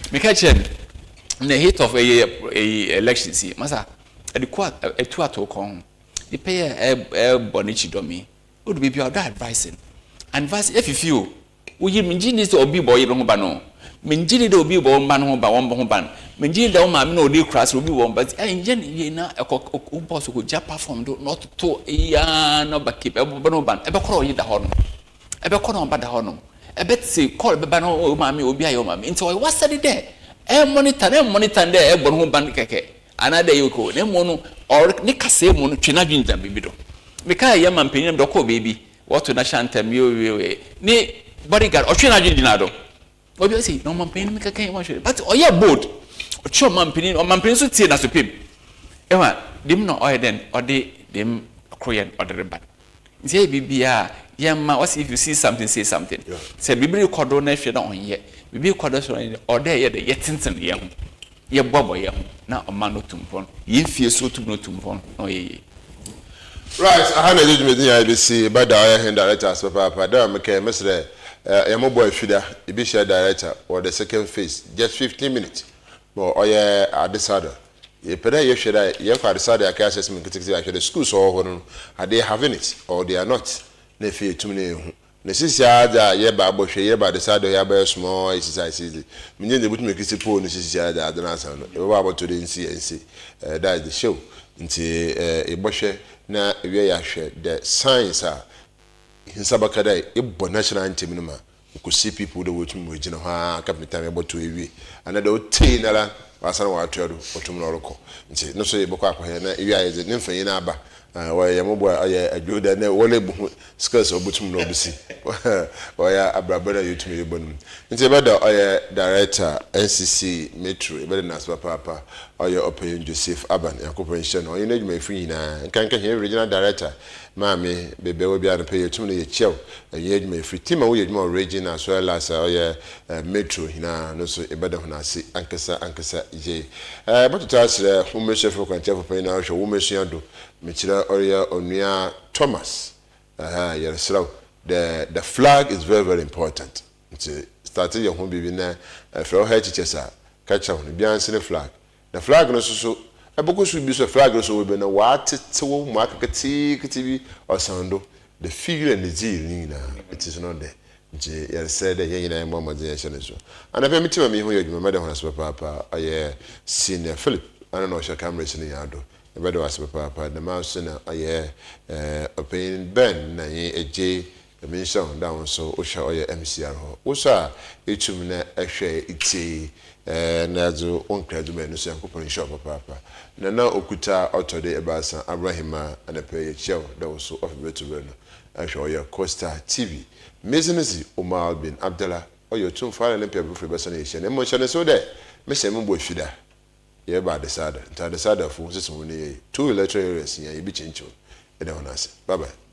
Me catch in the heat of a election. See, masa. At the court, a 2 o'clock. The pay a bonichi domi. Would be your advising. Advice if you feel. We imagine this or be boy bano. Minjini do be one man home by one ban. Minjini do ma no de crass will be one, but engine ye na a boss who japa from not to a no but keep a bono ban, ever call you the horn. Ever call on bad horn. A bet say call bano or mammy will be a mammy. And so I was said there. Monitor there, a bon ban keke. Another you go, no mono or Nika say mono chinajin than bibido. Mika yaman pinium doko baby, what to Nashantem you ne bodyguard or chinajin dinado. What do you say? No man paying me can't watch it. But oh yeah, boat. Or show man paying or man paying so tea as a pimp. Emma, dim no oil then or they them Korean or the rebel. Say BBR, yeah, ma, what if you see something, say something. Say Bibi coordination on yet. Bibi coordination or there the yetinson young. Ye bobo young. Now a man no tumpon. Ye feel so to no tumpon. Oh ye. Right, I had a judgment in IBC by the Iron Hand Director, so Papa, there, Mr. Your boy Fida, the Bishop Director, or the second phase, just 15 minutes. Or I decided. You pay your share, you have decided I can't assessment critics the schools or are they having it or they are not. They feel too many. Necessary, yeah, by Bush, yeah, by the side of your small exercises. Meaning they would make it poor necessary that I don't answer. About to the NCNC, that is the show. Into a bush, now we are share the science are. hinsabaka dai ebo national anthem no ma ku see people that wotum mo gina ha kapita me boto ewi anada o tei nala wasana wa atodo otum no roko nti no so yeboko akwa na ewi aye ne mfanyi na aba wa ya mobo aye adwoda na wole bu skills obutum no bisi wa ya abrabara yotum yebonum nti beda aye director NCC Metro beda na so papa aye open Joseph Abban yakopon hye no yin adwuma efi na nkanka he regional director maame bebe obi an pay yotum no ye chew aye adwuma efi team wo adwuma regional as well as aye Metro hina no so beda ho na ase ankasa je but to asre wo me chef kwante papa na hwe wo me suado Michira Oria Onia Thomas. The flag is very, very important. It's started your home baby now. For her teachers, catch on the Bianca flag. The flag also a book should be so flag also will be no what to mark a TV or sando. The figure and the Z, it is not there. You said that you know, Mamma, and I permit me who your mother has papa, I senior Philip. I don't know, shall come racing in the Bedo as papa the mouse na aye opinion ben na ye eje mention down so osha oye MCR ho osa etum na ehwe iti na zo onkra me no so yankopon shop papa na okuta otode ebasa Abrahima and pay chew that was so of betu no ehwe oye Costa TV mezinezi OMAR bin Abdullah oye tum fa na pia bufre besa na ehye na mo chane so de me se mo bo fida ye ba the sada for system 2 electoral areas here you be chincho. Bye bye.